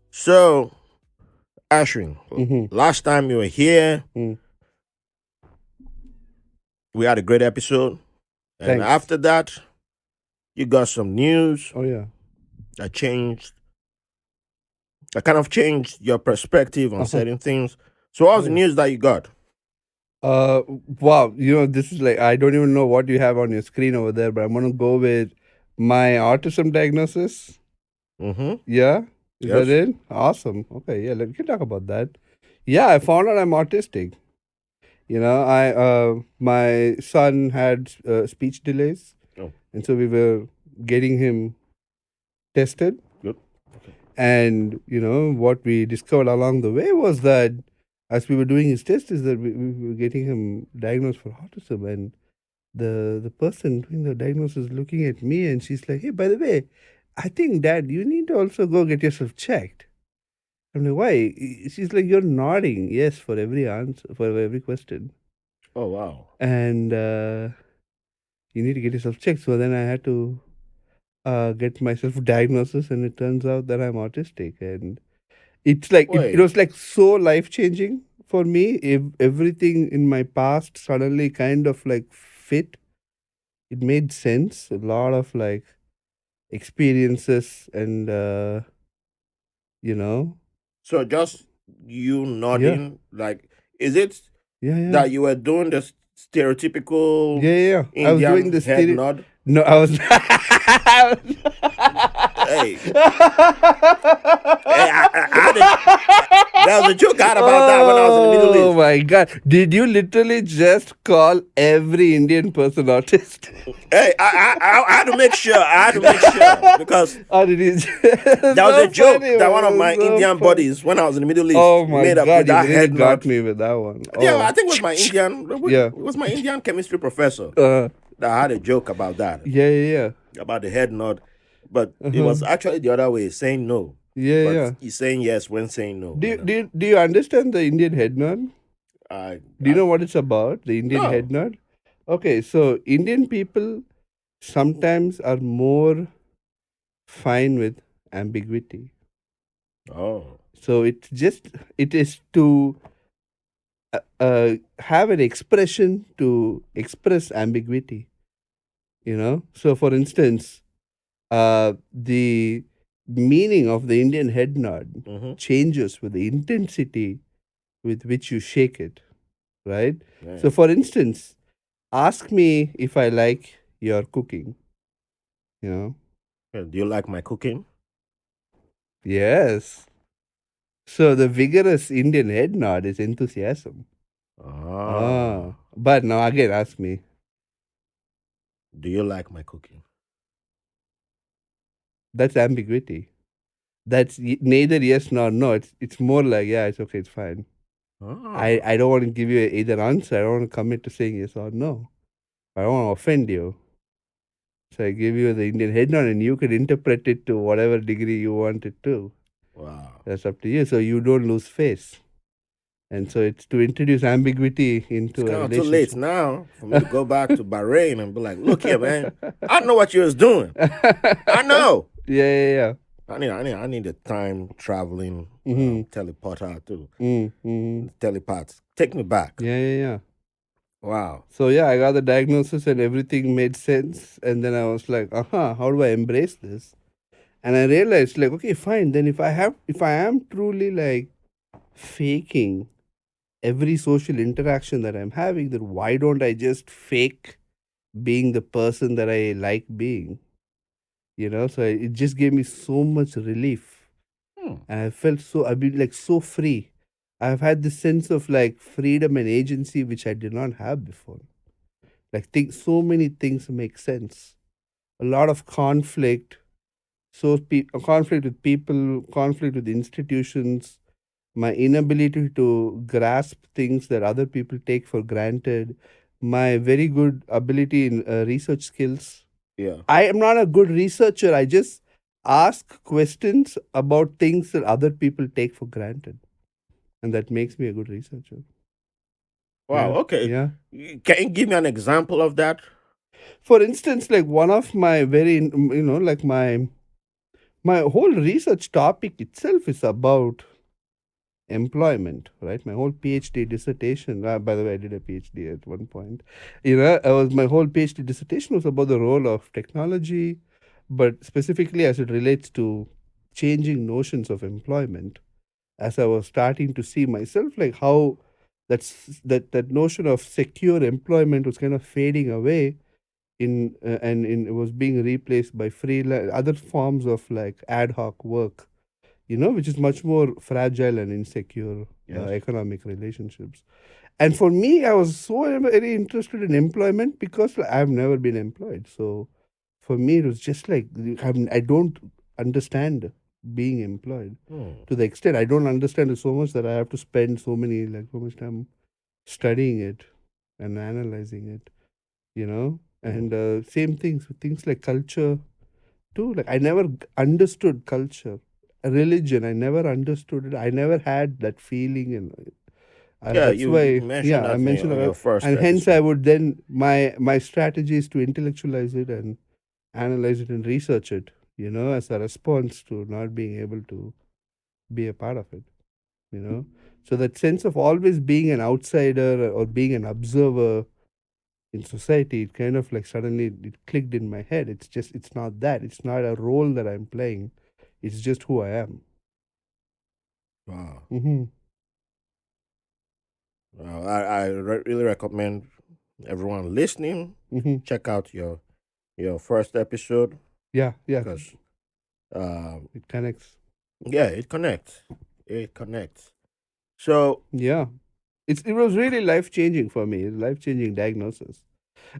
So, Ashwin, last time you were here, we had a great episode. And after that, you got some news. Oh, yeah. That kind of changed your perspective on certain things. So what was the news that you got? Wow. This is like, I don't even know what you have on your screen over there, but I'm going to go with my autism diagnosis. Yeah? Is that it? Awesome. Okay, yeah, we can talk about that. Yeah, I found out I'm autistic. My son had speech delays. And so we were getting him tested. Good. Okay. And, what we discovered along the way was that as we were doing his test is that we were getting him diagnosed for autism. And the person doing the diagnosis looking at me and she's like, hey, by the way, I think, Dad, you need to also go get yourself checked. I'm like, why? She's like, you're nodding yes for every answer, for every question. Oh, wow. And you need to get yourself checked. So then I had to get myself diagnosis, and it turns out that I'm autistic. And it's like, it was like so life-changing for me. If everything in my past suddenly kind of like fit, it made sense. A lot of like experiences and, So just you nodding, like, is it yeah. that you were doing the stereotypical Yeah. Indian I was doing the head nod? No, I was. Hey. There was a joke out about that when I was in the Middle East. Oh my God! Did you literally just call every Indian person autist? Hey, I had to make sure. Because that was a joke that one of my Indian buddies, when I was in the Middle East, oh my made up God, with that you really head got nod. me with that one. Yeah, Oh. I think it was my Indian. Yeah. It was my Indian chemistry professor Uh, that had a joke about that. yeah. About the head nod, but it was actually the other way, saying no. Yeah, but yeah. He's saying yes when saying no. Do you understand the Indian head nod? Do you know what it's about? The Indian head nod? Okay, so Indian people sometimes are more fine with ambiguity. Oh. So it is to have an expression to express ambiguity. So for instance, the meaning of the Indian head nod changes with the intensity with which you shake it, right? Yeah. So for instance, ask me if I like your cooking. Do you like my cooking? Yes. So the vigorous Indian head nod is enthusiasm. But now again, ask me. Do you like my cooking? That's ambiguity. That's neither yes nor no. It's more like, yeah, it's okay, it's fine. I don't want to give you either answer. I don't want to commit to saying yes or no. I don't want to offend you. So I give you the Indian head nod and you can interpret it to whatever degree you want it to. Wow. That's up to you. So you don't lose face. And so it's to introduce ambiguity into a relationship. It's too late now for me to go back to Bahrain and be like, look here, man. I know what you was doing. I know. Yeah. I need a time traveling teleporter too. Telepath. Take me back. Yeah. Wow. So yeah, I got the diagnosis and everything made sense. And then I was like, how do I embrace this? And I realized, like, okay, fine. Then if I am truly like faking every social interaction that I'm having, then why don't I just fake being the person that I like being? So it just gave me so much relief. And I felt I've been like so free. I've had this sense of like freedom and agency, which I did not have before. Like so many things make sense. A lot of conflict. Conflict with people, conflict with institutions, my inability to grasp things that other people take for granted, my very good ability in research skills. Yeah. I am not a good researcher. I just ask questions about things that other people take for granted. And that makes me a good researcher. Wow, Yeah. okay. Yeah. Can you give me an example of that? For instance, like one of my very, like my whole research topic itself is about employment, right? My whole PhD dissertation, by the way, I did a PhD at one point. My whole PhD dissertation was about the role of technology, but specifically as it relates to changing notions of employment. As I was starting to see myself, like how that notion of secure employment was kind of fading away and it was being replaced by other forms of like ad hoc work, which is much more fragile and insecure economic relationships. And for me, I was so very interested in employment because I've never been employed. So for me, it was just like I don't understand being employed to the extent I don't understand it so much that I have to spend so much time studying it and analyzing it, and same things like culture too. Like I never understood culture, religion. I never understood it. I never had that feeling, and Yeah, that's you why, mentioned yeah, I that mentioned on that, your first and hence I episode. would then my strategy is to intellectualize it and analyze it and research it, as a response to not being able to be a part of it, So that sense of always being an outsider or being an observer in society, it kind of like suddenly it clicked in my head. It's not that. It's not a role that I'm playing. It's just who I am. Wow. Mm-hmm. Well, I really recommend everyone listening Mm-hmm. check out your first episode Yeah, yeah. because um, It connects. yeah, it connects. It connects. So Yeah. It was really life changing for me, life changing diagnosis.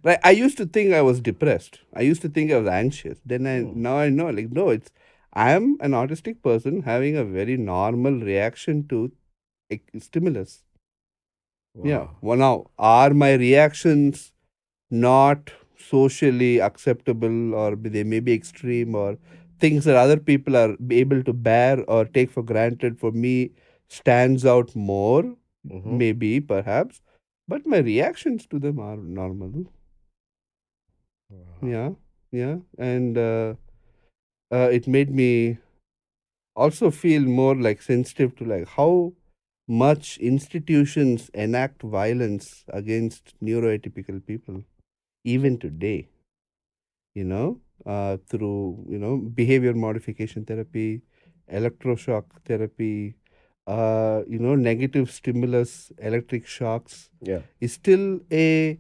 Like I used to think I was depressed. I used to think I was anxious. Then hmm, now I know, like, no, I am an autistic person having a very normal reaction to stimulus. Yeah. wow. Well, now are my reactions not socially acceptable, or they may be extreme, or things that other people are able to bear or take for granted, for me stands out more, Mm-hmm. maybe, perhaps, but my reactions to them are normal. Wow. Yeah, yeah, and it made me also feel more like sensitive to like how much institutions enact violence against neuroatypical people even today, through, behavior modification therapy, electroshock therapy, negative stimulus, electric shocks Yeah. is still a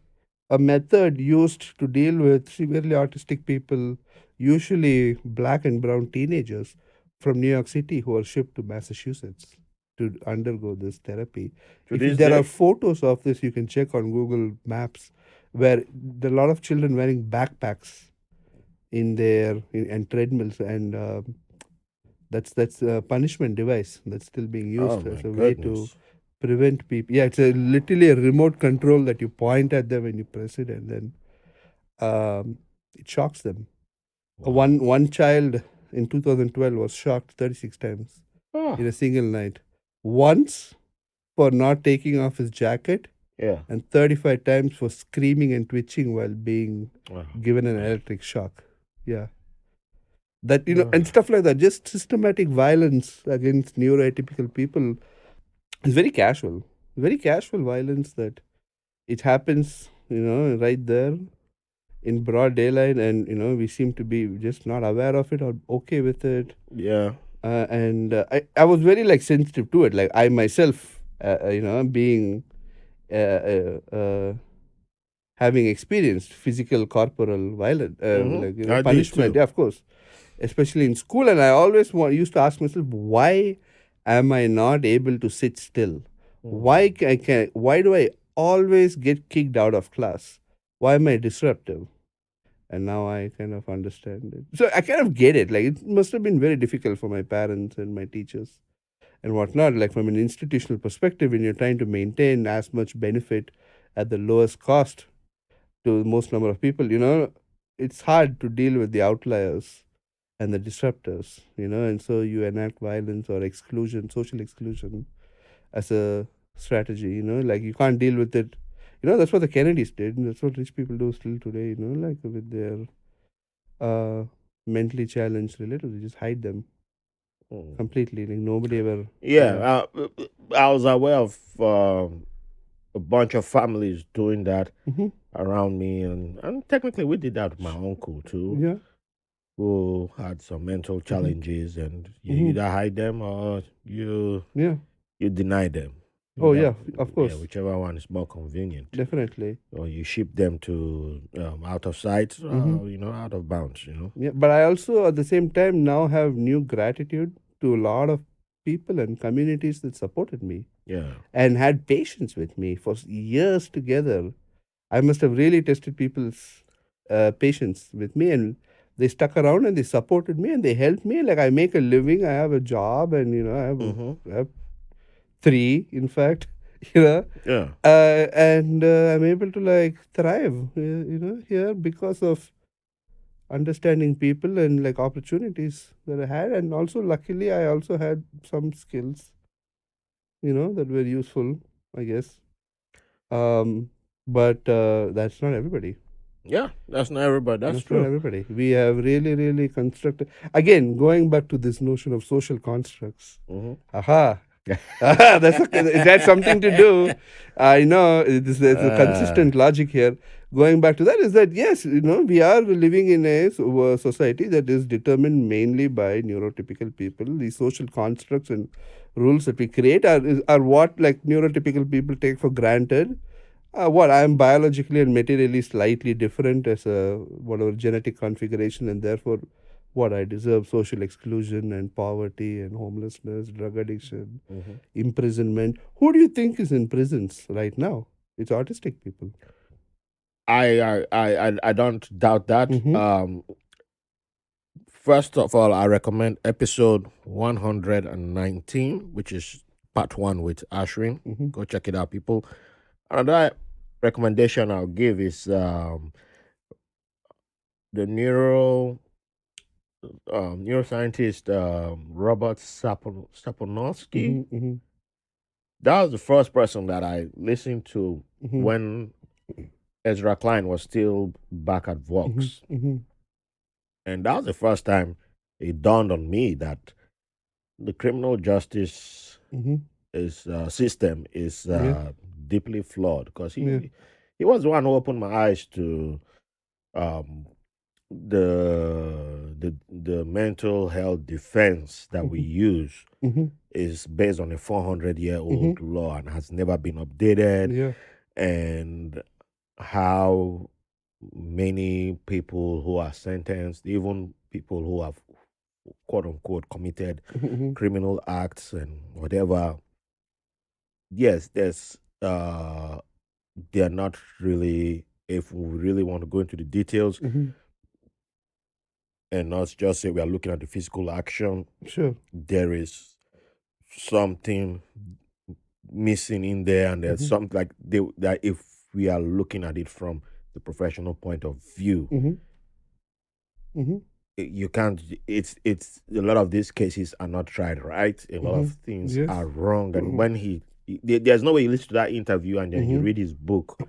method used to deal with severely autistic people, usually black and brown teenagers from New York City who are shipped to Massachusetts to undergo this therapy. To If this there are day. photos of this, you can check on Google Maps, where there are a lot of children wearing backpacks and treadmills, and that's a punishment device that's still being Oh used my as a way to goodness. prevent people. Yeah, it's literally a remote control that you point at them and you press it, and then it shocks them. Wow. One child in 2012 was shocked 36 times Oh, in a single night. Once for not taking off his jacket, yeah. and 35 times for screaming and twitching while being Oh, given an man. electric shock. Yeah. That, and Oh. stuff like that. Just systematic violence against neuroatypical people is very casual violence that it happens, right there in broad daylight, and we seem to be just not aware of it or okay with it. Yeah. And I was very like sensitive to it. Like I myself, being uh, uh, uh, having experienced physical corporal violence, Mm-hmm. I did punishment. too. Yeah, of course, especially in school. And I always used to ask myself, why am I not able to sit still? Mm. Why do I always get kicked out of class? Why am I disruptive? And now I kind of understand it. So I kind of get it. Like it must have been very difficult for my parents and my teachers and whatnot. Like from an institutional perspective, when you're trying to maintain as much benefit at the lowest cost to the most number of people, it's hard to deal with the outliers and the disruptors, and so you enact violence or exclusion, social exclusion as a strategy, like you can't deal with it. That's what the Kennedys did, and that's what rich people do still today, like with their uh, mentally challenged relatives, they just hide them Mm. completely. Like nobody ever, yeah. Yeah. I was aware of a bunch of families doing that Hmm. around me, and technically we did that with my uncle too, Yeah. who had some mental Hmm. challenges, and you Hmm. either hide them or Yeah. you deny them. Oh, Either, yeah, of yeah, course. whichever one is more convenient. Definitely. Or you ship them to out of sight, Hmm. out of bounds. Yeah, but I also at the same time now have new gratitude to a lot of people and communities that supported me Yeah. and had patience with me for years together. I must have really tested people's patience with me, and they stuck around and they supported me and they helped me. Like, I make a living, I have a job, and I have three, in fact, Yeah. And I'm able to like thrive, here because of understanding people and like opportunities that I had, and also luckily I also had some skills, that were useful, I guess. But that's not everybody. Yeah, that's not everybody. That's That's not true. everybody. We have really, really constructed. Again, going back to this notion of social constructs. Aha. That's something to do. I know there's a consistent logic here. Going back to that is that yes, we are living in a society that is determined mainly by neurotypical people. The social constructs and rules that we create are what like neurotypical people take for granted. What I am biologically and materially slightly different as a whatever genetic configuration, and therefore, what I deserve social exclusion and poverty and homelessness, drug addiction, imprisonment. Who do you think is in prisons right now? It's autistic people. I don't doubt that. First of all, I recommend episode 119, which is part one with Ashwin. Go check it out, people. Another recommendation I'll give is the neuroscientist Robert Sapolsky. That was the first person that I listened to when Ezra Klein was still back at Vox. And that was the first time it dawned on me that the criminal justice system is deeply flawed, because he was the one who opened my eyes to the mental health defense that we use is based on a 400-year-old law and has never been updated, and how many people who are sentenced, even people who have quote unquote committed criminal acts and whatever, yes, there's they're not really, if we really want to go into the details and not just say we are looking at the physical action, Sure. there is something missing in there, and there's something like that if we are looking at it from the professional point of view, you can't, it's a lot of these cases are not tried right, a lot of things are wrong, and when there's no way you listen to that interview and then you read his book.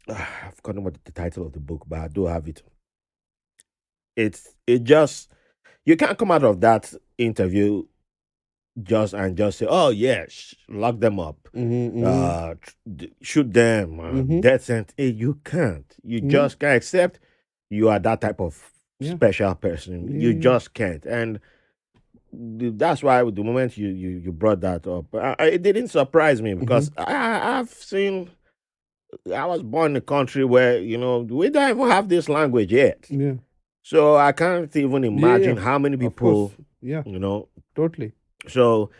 I've forgotten what the title of the book, but I do have it. It just, you can't come out of that interview just say, oh yes, lock them up, shoot them, death sentence. You can't. You just can't, except you are that type of special person. You just can't. And that's why the moment you brought that up, it didn't surprise me, because I've seen. I was born in a country where we don't even have this language yet. Yeah. So I can't even imagine how many people. Totally. So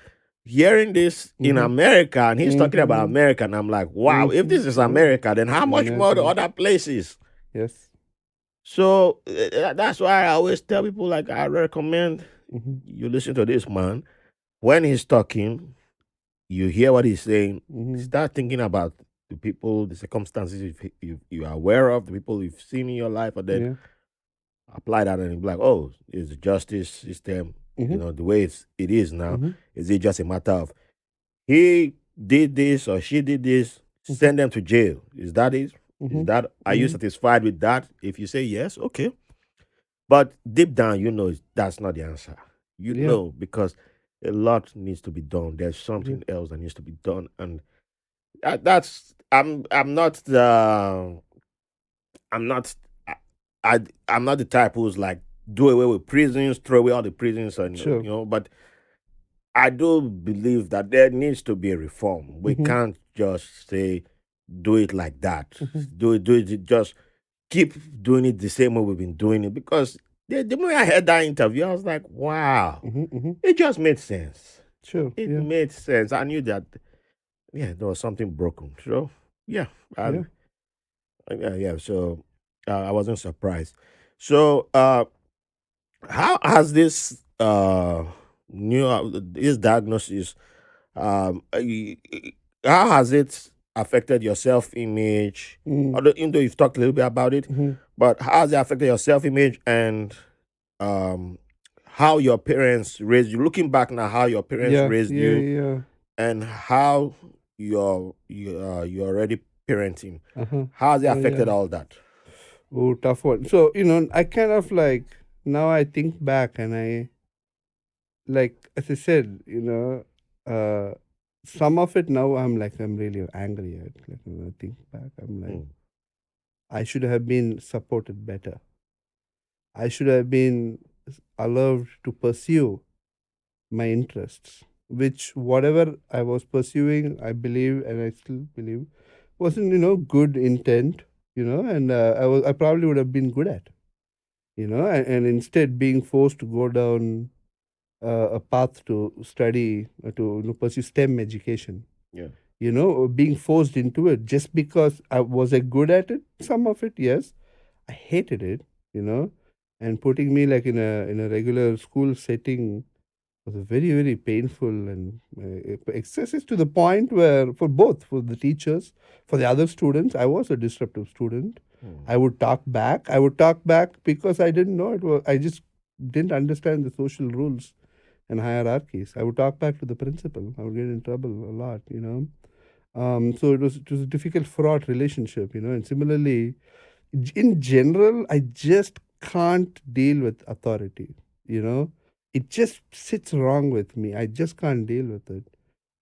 hearing this in America, and he's talking about America, and I'm like, wow, if this is America, then how much more the other places? Yes. So that's why I always tell people, like, I recommend you listen to this man. When he's talking, you hear what he's saying, start thinking about the people, the circumstances you are aware of, the people you've seen in your life, and then apply that, and be like, oh, is the justice system, the way it is now, is it just a matter of he did this or she did this, send them to jail? Is that it? Is that, are you satisfied with that? If you say yes, okay. But deep down, that's not the answer. Know, because a lot needs to be done. There's something else that needs to be done, and that's I'm not the I'm not I'm not the type who's like do away with prisons, throw away all the prisons, and but I do believe that there needs to be a reform. We can't just say do it like that. Do it, just keep doing it the same way we've been doing it. Because the moment I heard that interview, I was like, wow, it just made sense. Sure. It made sense. I knew that, there was something broken. So, yeah. So I wasn't surprised. So, how has this this diagnosis how has it affected your self image? Mm. Although, even though you've talked a little bit about it, Mm-hmm. but how has it affected your self image and um, how your parents raised you? Looking back now, how your parents Yeah, raised yeah, you yeah. and how you're already parenting. Uh-huh. How has it Oh, affected yeah. all that? Oh, tough one. So, I kind of like, now I think back and I, like, as I said, some of it now I'm like, I'm really angry at. Like, when I think back, I'm like, Mm, I should have been supported better. I should have been allowed to pursue my interests, which whatever I was pursuing, I believe, and I still believe, wasn't, good intent, and I probably would have been good at, and instead being forced to go down a path to study, to pursue STEM education, yeah. being forced into it just because I good at it. Some of it, yes, I hated it, you know, and putting me like in a regular school setting was very very painful and excessive to the point where for the teachers, for the other students, I was a disruptive student. Mm, I would talk back because I didn't know it was, I just didn't understand the social rules and hierarchies. I would talk back to the principal. I would get in trouble a lot. So it was a difficult, fraught relationship. And similarly, in general, I just can't deal with authority. You know, it just sits wrong with me. I just can't deal with it.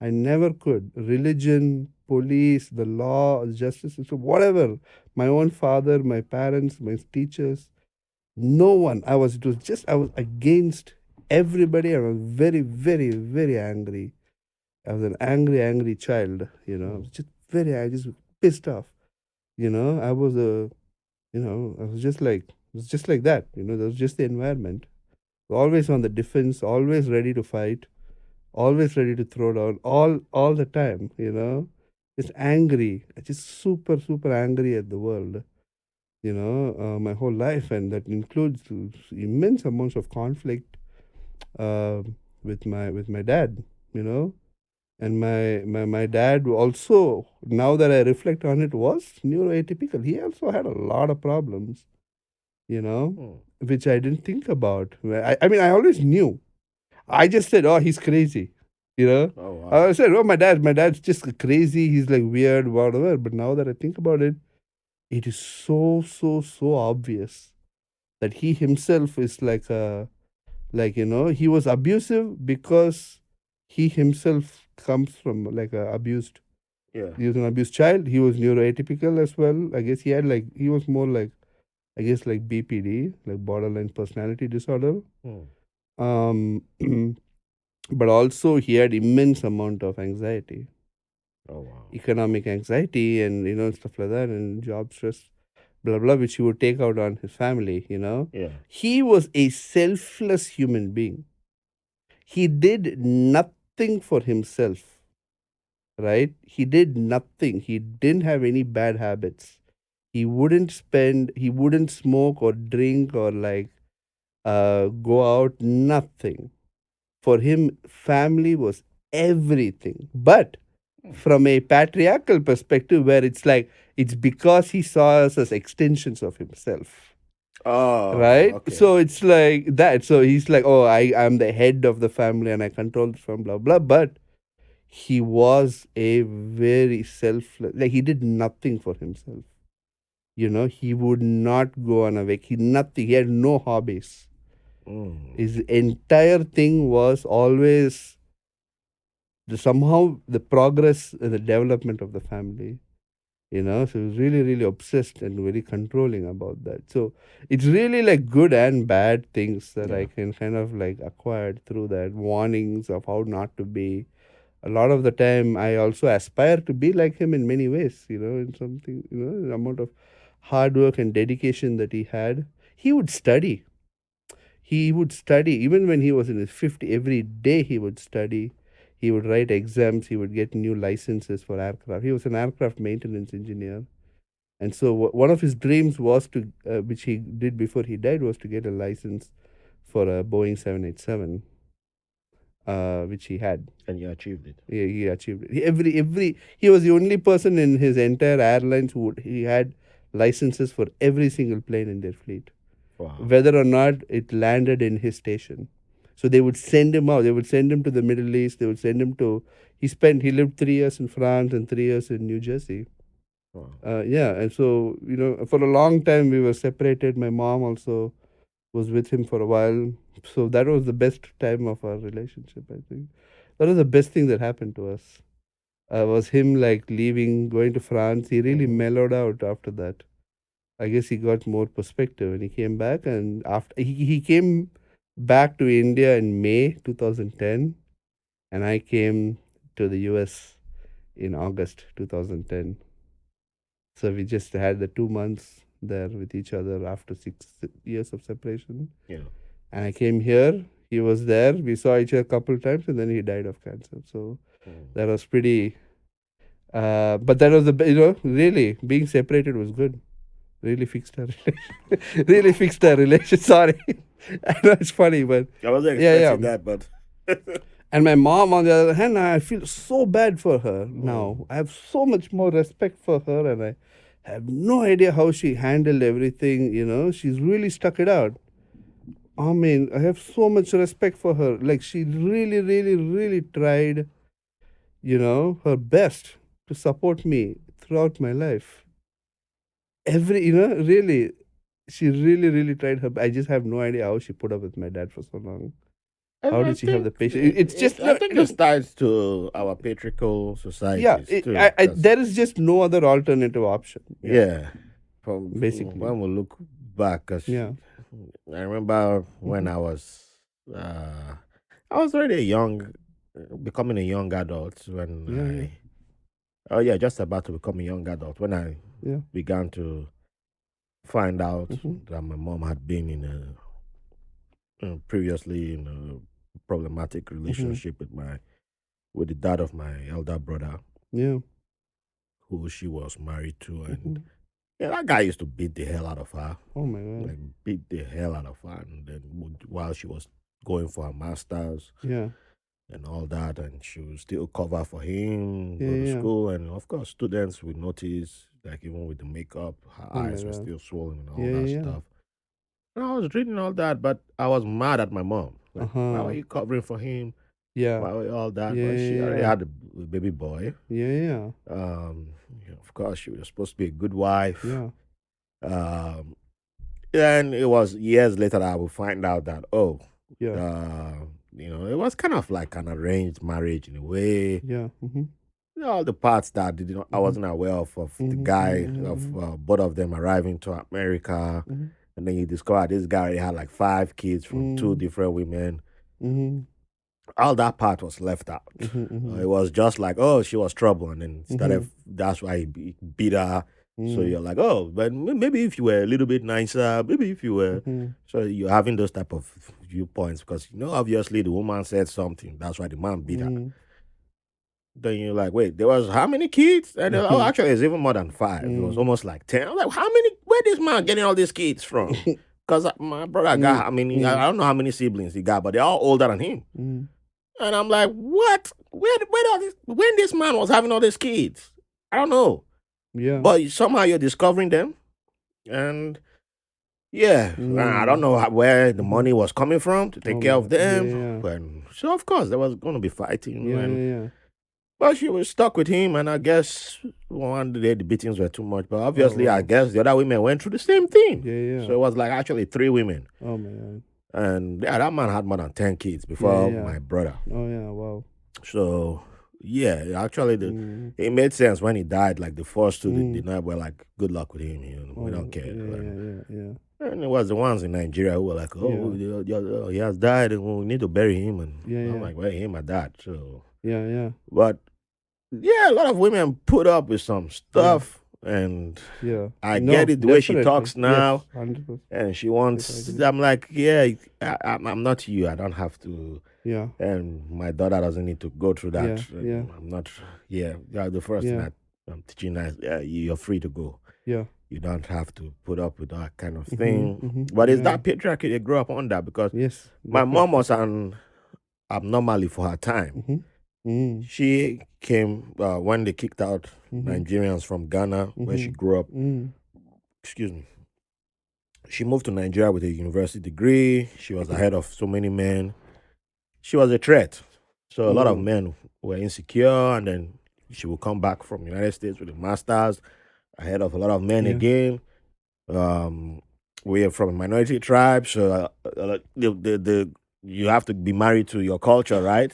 I never could. Religion, police, the law, justice system, whatever. My own father, my parents, my teachers, no one. I was against everybody. I was very, very, very angry. I was an angry, angry child. I was mm, I just pissed off. I was I was just like that. That was just the environment. Always on the defense, always ready to fight, always ready to throw down, all the time. Just angry, just super, super angry at the world. My whole life, and that includes immense amounts of conflict uh, with my dad. You know, and my dad also, now that I reflect on it, was neuroatypical. He also had a lot of problems, mm. which I didn't think about. I mean, I always knew. I just said, "Oh, he's crazy," you know. Oh wow. I said, "Oh, my dad's just crazy. He's like weird, whatever." But now that I think about it, it is so, so, so obvious that he himself is he was abusive because he himself comes from like a abused. Yeah. He was an abused child. He was neuroatypical as well. I guess he was more like, I guess, like BPD, like borderline personality disorder. Mm. Um, but also he had immense amount of anxiety, Oh wow. economic anxiety, and stuff like that, and job stress, blah blah, which he would take out on his family. Yeah. He was a selfless human being. He did nothing for himself, right? He did nothing. He didn't have any bad habits. He wouldn't smoke or drink or like go out, nothing. For him, family was everything. But Mm. from a patriarchal perspective, where it's like, it's because he saw us as extensions of himself, Oh, right? okay. So it's like that. So he's like, oh, I'm the head of the family and I control the family, blah, blah. But he was a very selfless, like, he did nothing for himself. He would not go on a vacation, nothing. He had no hobbies. Mm. His entire thing was always somehow the progress and the development of the family. So he was really, really obsessed and very controlling about that. So it's really like good and bad things that I Yeah. can kind of like acquired through that, warnings of how not to be. A lot of the time I also aspire to be like him in many ways, in something, the amount of hard work and dedication that he had. He would study even when he was in his 50. Every day he would study. He would write exams. He would get new licenses for aircraft. He was an aircraft maintenance engineer. And so one of his dreams was to, which he did before he died, was to get a license for a Boeing 787, which he had. And you achieved it. Yeah, he achieved it. He was the only person in his entire airlines he had licenses for every single plane in their fleet. Wow. Whether or not it landed in his station. So they would send him out. They would send him to the Middle East. They would send him to. He lived 3 years in France and 3 years in New Jersey. Wow. And so for a long time we were separated. My mom also was with him for a while. So that was the best time of our relationship. I think that was the best thing that happened to us. Was him like leaving, going to France. He really mellowed out after that. I guess he got more perspective and he came back, and after he came back to India in May 2010, and I came to the US in August 2010. So we just had the 2 months there with each other after 6 years of separation. Yeah. And I came here, he was there, we saw each other a couple of times, and then he died of cancer. So that was pretty, but that was really being separated was good. Really fixed our relation. Sorry. I know it's funny, but I wasn't expecting that, but and my mom, on the other hand, I feel so bad for her now. I have so much more respect for her, and I have no idea how she handled everything. She's really stuck it out. I mean, I have so much respect for her. Like, she really, really, really tried, her best to support me throughout my life. Really, she really, really tried her. I just have no idea how she put up with my dad for so long. How did she have the patience? It's just. I think it ties to our patriarchal society. Yeah, there is just no other alternative option. Yeah, basically. When we look back, I remember when I was already becoming a young adult when just about to become a young adult when I began to find out that my mom had been previously in a problematic relationship with the dad of my elder brother. Yeah. Who she was married to, and that guy used to beat the hell out of her. Oh my God! Like beat the hell out of her, and then while she was going for her masters, and all that, and she would still cover for him, go to school, and of course, students would notice, like even with the makeup, her eyes were still swollen and all that stuff. And I was reading all that, but I was mad at my mom. Like, why were you covering for him? Yeah. Why were you all that? But she already had a baby boy. Yeah. Of course, she was supposed to be a good wife. Yeah. And it was years later that I would find out that, it was kind of like an arranged marriage in a way. Yeah. All the parts that I wasn't aware of the guy, of both of them arriving to America. And then you discover this guy already had like 5 kids from 2 different women. All that part was left out. It was just like, she was trouble, and then started. That's why he beat her. So you're like, but maybe if you were a little bit nicer, maybe if you were. So you're having those type of viewpoints because obviously the woman said something. That's why the man beat her. Then you're like, wait, there was how many kids? And actually, it's even more than 5. It was almost like 10. I'm like, how many? Where this man getting all these kids from? Because my brother got, I don't know how many siblings he got, but they're all older than him. And I'm like, what? When this man was having all these kids? I don't know. Yeah. But somehow you're discovering them. And I don't know where the money was coming from to take care of them. But, so, of course, there was going to be fighting. But she was stuck with him, and I guess one day the beatings were too much. But obviously, I guess the other women went through the same thing. So it was like actually 3 women. Oh, my God. And that man had more than 10 kids before my brother. Oh, yeah, wow. So, actually, it made sense when he died. Like the first 2 did not were like, good luck with him. We don't care. And it was the ones in Nigeria who were like, he has died, and we need to bury him. And I'm like, well, him and that. So. But a lot of women put up with some stuff, and I get it the way she talks now, 100%. and she wants. I'm like, I'm not you. I don't have to. And my daughter doesn't need to go through that. I'm not. The first thing that I'm teaching her, you're free to go. Yeah. You don't have to put up with that kind of Mm-hmm, thing. mm-hmm. But it's Yeah. that patriarchy they grew up under, because Yes. my mom Definitely. was an abnormally for her time. Mm-hmm. Mm-hmm. She came when they kicked out Mm-hmm. Nigerians from Ghana, where she grew up. Mm-hmm. Excuse me. She moved to Nigeria with a university degree. She was ahead of so many men. She was a threat. So a lot of men were insecure, and then she would come back from the United States with a master's ahead of a lot of men Yeah. again. We are from a minority tribe, so you have to be married to your culture, right?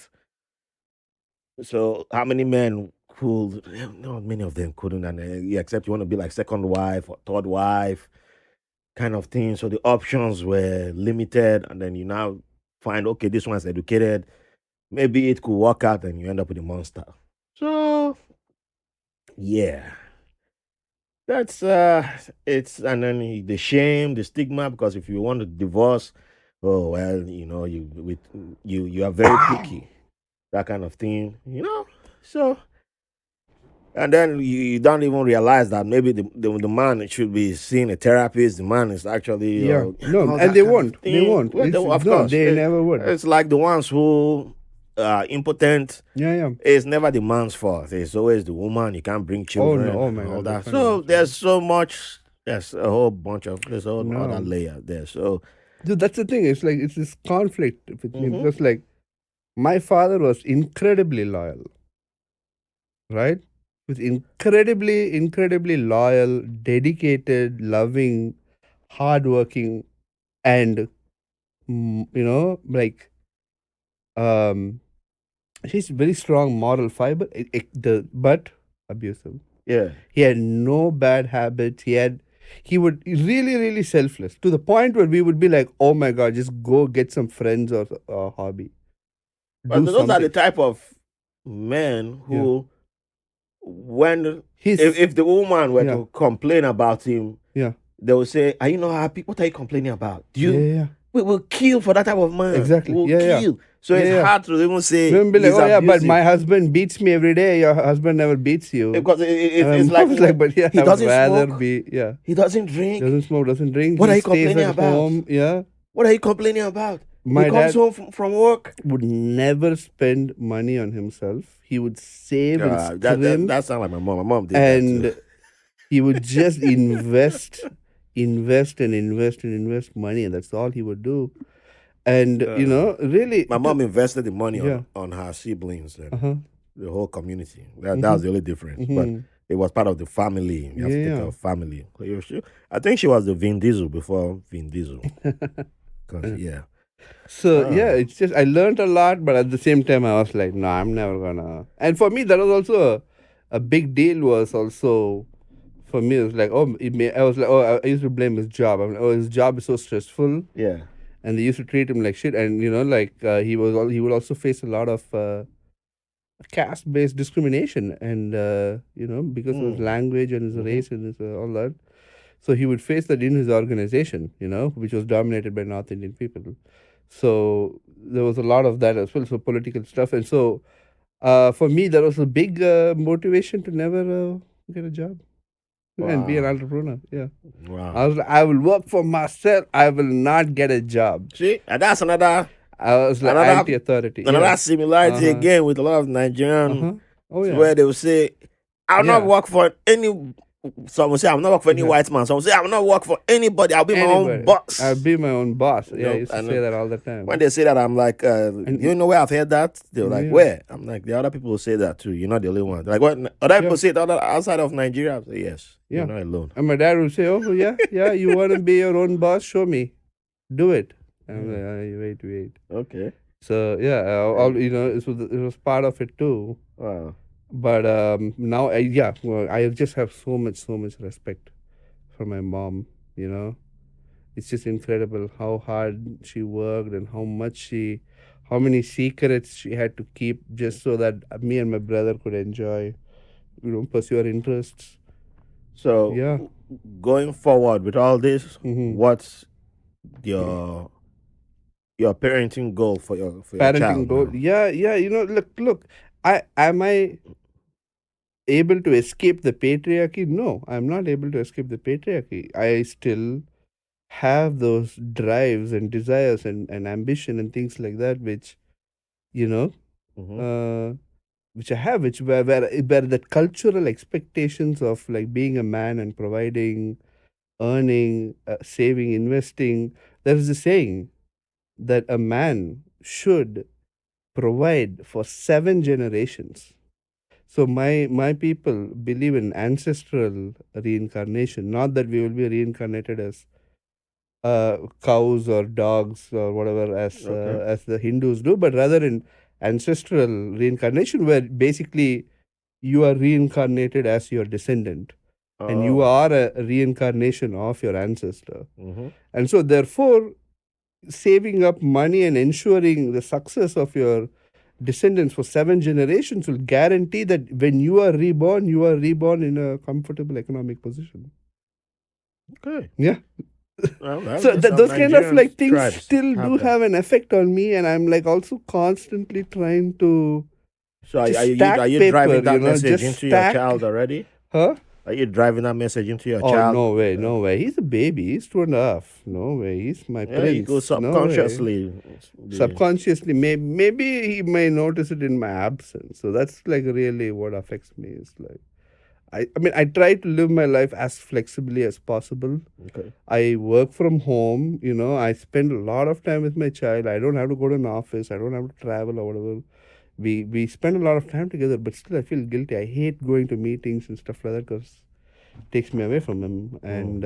So how many men could? Not many of them couldn't, and except you want to be like second wife or third wife, kind of thing. So the options were limited, and then you now find, okay, this one's educated, maybe it could work out, and you end up with a monster. So yeah, that's it's, and then the shame, the stigma, because if you want to divorce, oh well, you are very picky, that kind of thing. So, and then you don't even realize that maybe the man should be seeing a therapist. The man is actually No, all and that they kind of won't. They thing. won't. Well, of No, course, they never would. it's like the ones who are impotent. Yeah. It's never the man's fault. It's always the woman. You can't bring children. Oh my and all God, that. So there's so much. There's a whole bunch of there's a whole other layer there. So Dude, that's the thing. It's like it's this conflict with me, because like my father was incredibly loyal, right? He was incredibly loyal, dedicated, loving, hardworking, and like he's very strong moral fiber. But abusive. yeah. He had no bad habits. He would really selfless, to the point where we would be like, oh my God, just go get some friends or a hobby. But Do those are the something. type of men who, when He's if the woman were Yeah. to complain about him, Yeah. they will say, "Are you not happy? What are you complaining about? Do you? Yeah. We will kill for that type of man. Exactly. We'll Yeah. kill." So it's Yeah. hard to even say We'll be like, he's oh yeah, but abusive. my husband beats me every day. Your husband never beats you. Because it's And like, I was like, but yeah, he I would doesn't rather smoke. be He doesn't drink. doesn't smoke, doesn't drink. What He are you stays complaining at about? home. Yeah. What are you complaining about? My He comes dad home from work. would never spend money on himself. He would save and scrimp, That sounds like my mom. My mom did and that too. he would just invest money, and that's all he would do. And really, My mom invested the money on her siblings and the whole community. That was the only difference. But it was part of the family. You have to take care of family. I think she was the Vin Diesel before Vin Diesel. So it's just I learned a lot, but at the same time I was like, no, I'm never gonna. And for me, that was also a big deal. Was also for me, it was like, I used to blame his job. I'm like, his job is so stressful. Yeah. And they used to treat him like shit. And he would also face a lot of caste-based discrimination, and because of his language and his race and his all that. So he would face that in his organization, which was dominated by North Indian people. So there was a lot of that as well, so political stuff. And so for me, that was a big motivation to never get a job and be an entrepreneur. Yeah. Wow. I was like, I will work for myself. I will not get a job. See, and that's another. I was like anti-authority. Another similarity again with a lot of Nigerian, where they will say, "I'll not work for any." Some will say, "I'll not work for any white man." Some will say, "I'll not work for anybody. I'll be my own boss." I'll be my own boss. Yeah, I used to say that all the time. When they say that, I'm like, you know where I've heard that? They're like, where? I'm like, the other people will say that too. You're not the only one. Like, what? Other people say it outside of Nigeria. I say, yes, you're not alone. And my dad would say, oh, yeah, you want to be your own boss? Show me. Do it. I'm like, wait. Okay. So, it was part of it too. Wow. But now, I just have so much respect for my mom, It's just incredible how hard she worked and how many secrets she had to keep just so that me and my brother could enjoy, pursue our interests. So, going forward with all this, what's your parenting goal for your parenting child? Goal? Yeah. Look. able to escape the patriarchy? No, I'm not able to escape the patriarchy. I still have those drives and desires and ambition and things like that, which, you know, uh, which I have, which where the cultural expectations of like being a man and providing, earning, saving, investing. There is a saying that a man should provide for 7 generations. So my people believe in ancestral reincarnation, not that we will be reincarnated as cows or dogs or whatever as the Hindus do, but rather in ancestral reincarnation, where basically you are reincarnated as your descendant, and you are a reincarnation of your ancestor. And so therefore, saving up money and ensuring the success of your descendants for 7 generations will guarantee that when you are reborn in a comfortable economic position. Okay. Yeah. Well, So those kind of like things tribes still do have an effect on me, and I'm like also constantly trying to. So are just you stack driving paper, that message just into your stack. child already? Huh? Are you driving that message into your Oh, child? no way, no way. He's a baby. He's 2.5. No way. He's my Yeah, prince. you go No way. subconsciously. Subconsciously, maybe he may notice it in my absence. So that's like really what affects me. Is like, I mean, I try to live my life as flexibly as possible. Okay. I work from home. I spend a lot of time with my child. I don't have to go to an office. I don't have to travel or whatever. We spend a lot of time together, but still I feel guilty. I hate going to meetings and stuff like that because it takes me away from him. And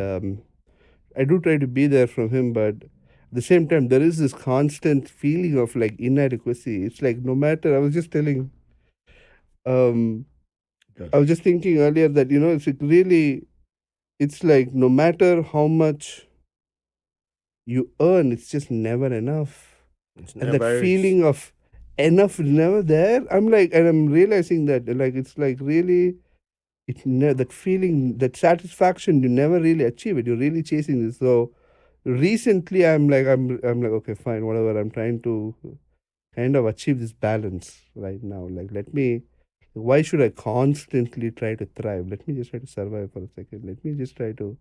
I do try to be there from him, but at the same time, there is this constant feeling of like inadequacy. It's like no matter, I was just telling, I was just thinking earlier that, it's like no matter how much you earn, it's just never enough. And that feeling of enough is never there. I'm realizing that like it's like really, that feeling, that satisfaction, you never really achieve it. You're really chasing this. So recently, I'm like okay, fine, whatever. I'm trying to kind of achieve this balance right now. Like, why should I constantly try to thrive? Let me just try to survive for a second. Let me just try to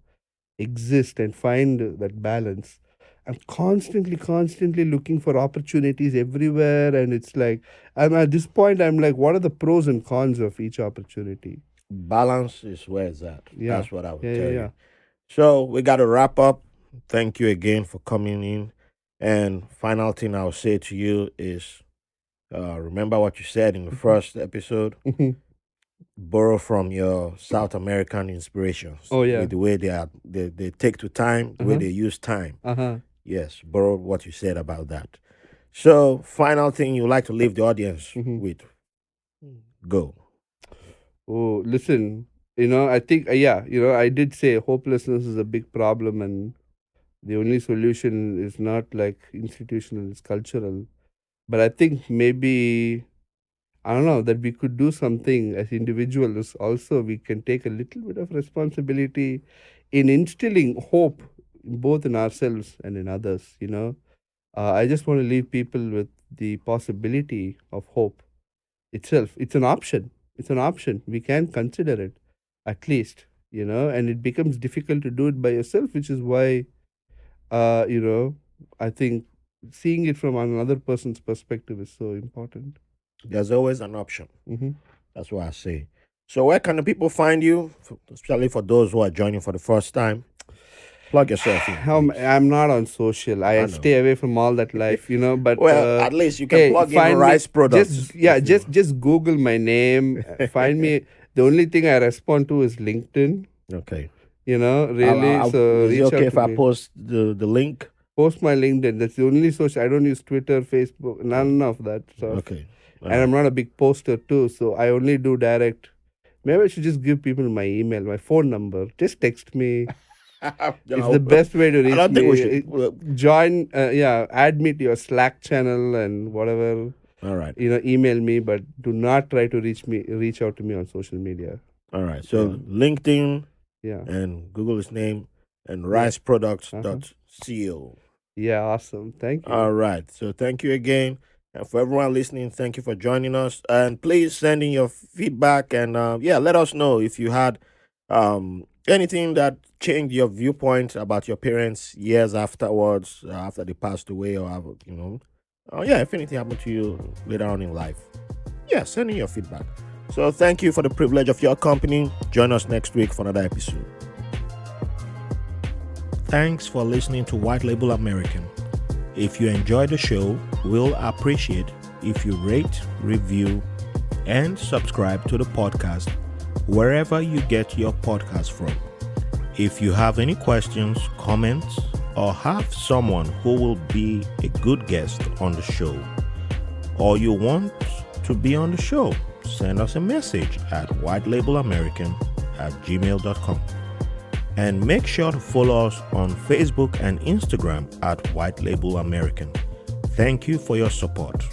exist and find that balance. I'm constantly looking for opportunities everywhere, and it's like I'm at this point. I'm like, what are the pros and cons of each opportunity? Balance is where it's at. Yeah. That's what I would tell Yeah. you. So we got to wrap up. Thank you again for coming in. And final thing I'll say to you is, remember what you said in the first episode. Borrow from your South American inspirations. Oh, yeah. With the way they take to time, the way they use time. Yes, borrow what you said about that. So, final thing you like to leave the audience with. Go. Oh, listen, I think, I did say hopelessness is a big problem, and the only solution is not like institutional, it's cultural. But I think maybe, I don't know, that we could do something as individuals. Also, we can take a little bit of responsibility in instilling hope both in ourselves and in others. I just want to leave people with the possibility of hope itself. It's an option. It's an option. We can consider it, at least, and it becomes difficult to do it by yourself, which is why, I think seeing it from another person's perspective is so important. There's always an option. That's what I say. So, where can the people find you, especially for those who are joining for the first time? Plug yourself in. I'm not on social. I stay away from all that life, But well, at least you can plug in rice products. Just Google my name. Find me. The only thing I respond to is LinkedIn. Okay. Really. So is reach it okay out if to I me. post the link? Post my LinkedIn. That's the only social. I don't use Twitter, Facebook, none of that stuff. Okay. And I'm not a big poster too, so I only do direct. Maybe I should just give people my email, my phone number. Just text me. It's the best way to reach me. I don't think we should join. Add me to your Slack channel and whatever. All right. Email me, but do not try to reach out to me on social media. All right. So LinkedIn. Yeah. And Google his name and riceproducts.co. Yeah, awesome. Thank you. All right. So thank you again. And for everyone listening, thank you for joining us. And please send in your feedback and let us know if you had anything that changed your viewpoint about your parents years afterwards, after they passed away, or if anything happened to you later on in life. Yeah, send in your feedback. So thank you for the privilege of your company. Join us next week for another episode. Thanks for listening to White Label American. If you enjoy the show, we'll appreciate if you rate, review, and subscribe to the podcast wherever you get your podcast from. If you have any questions, comments, or have someone who will be a good guest on the show, or you want to be on the show, send us a message at whitelabelamerican@gmail.com. And make sure to follow us on Facebook and Instagram at White Label American. Thank you for your support.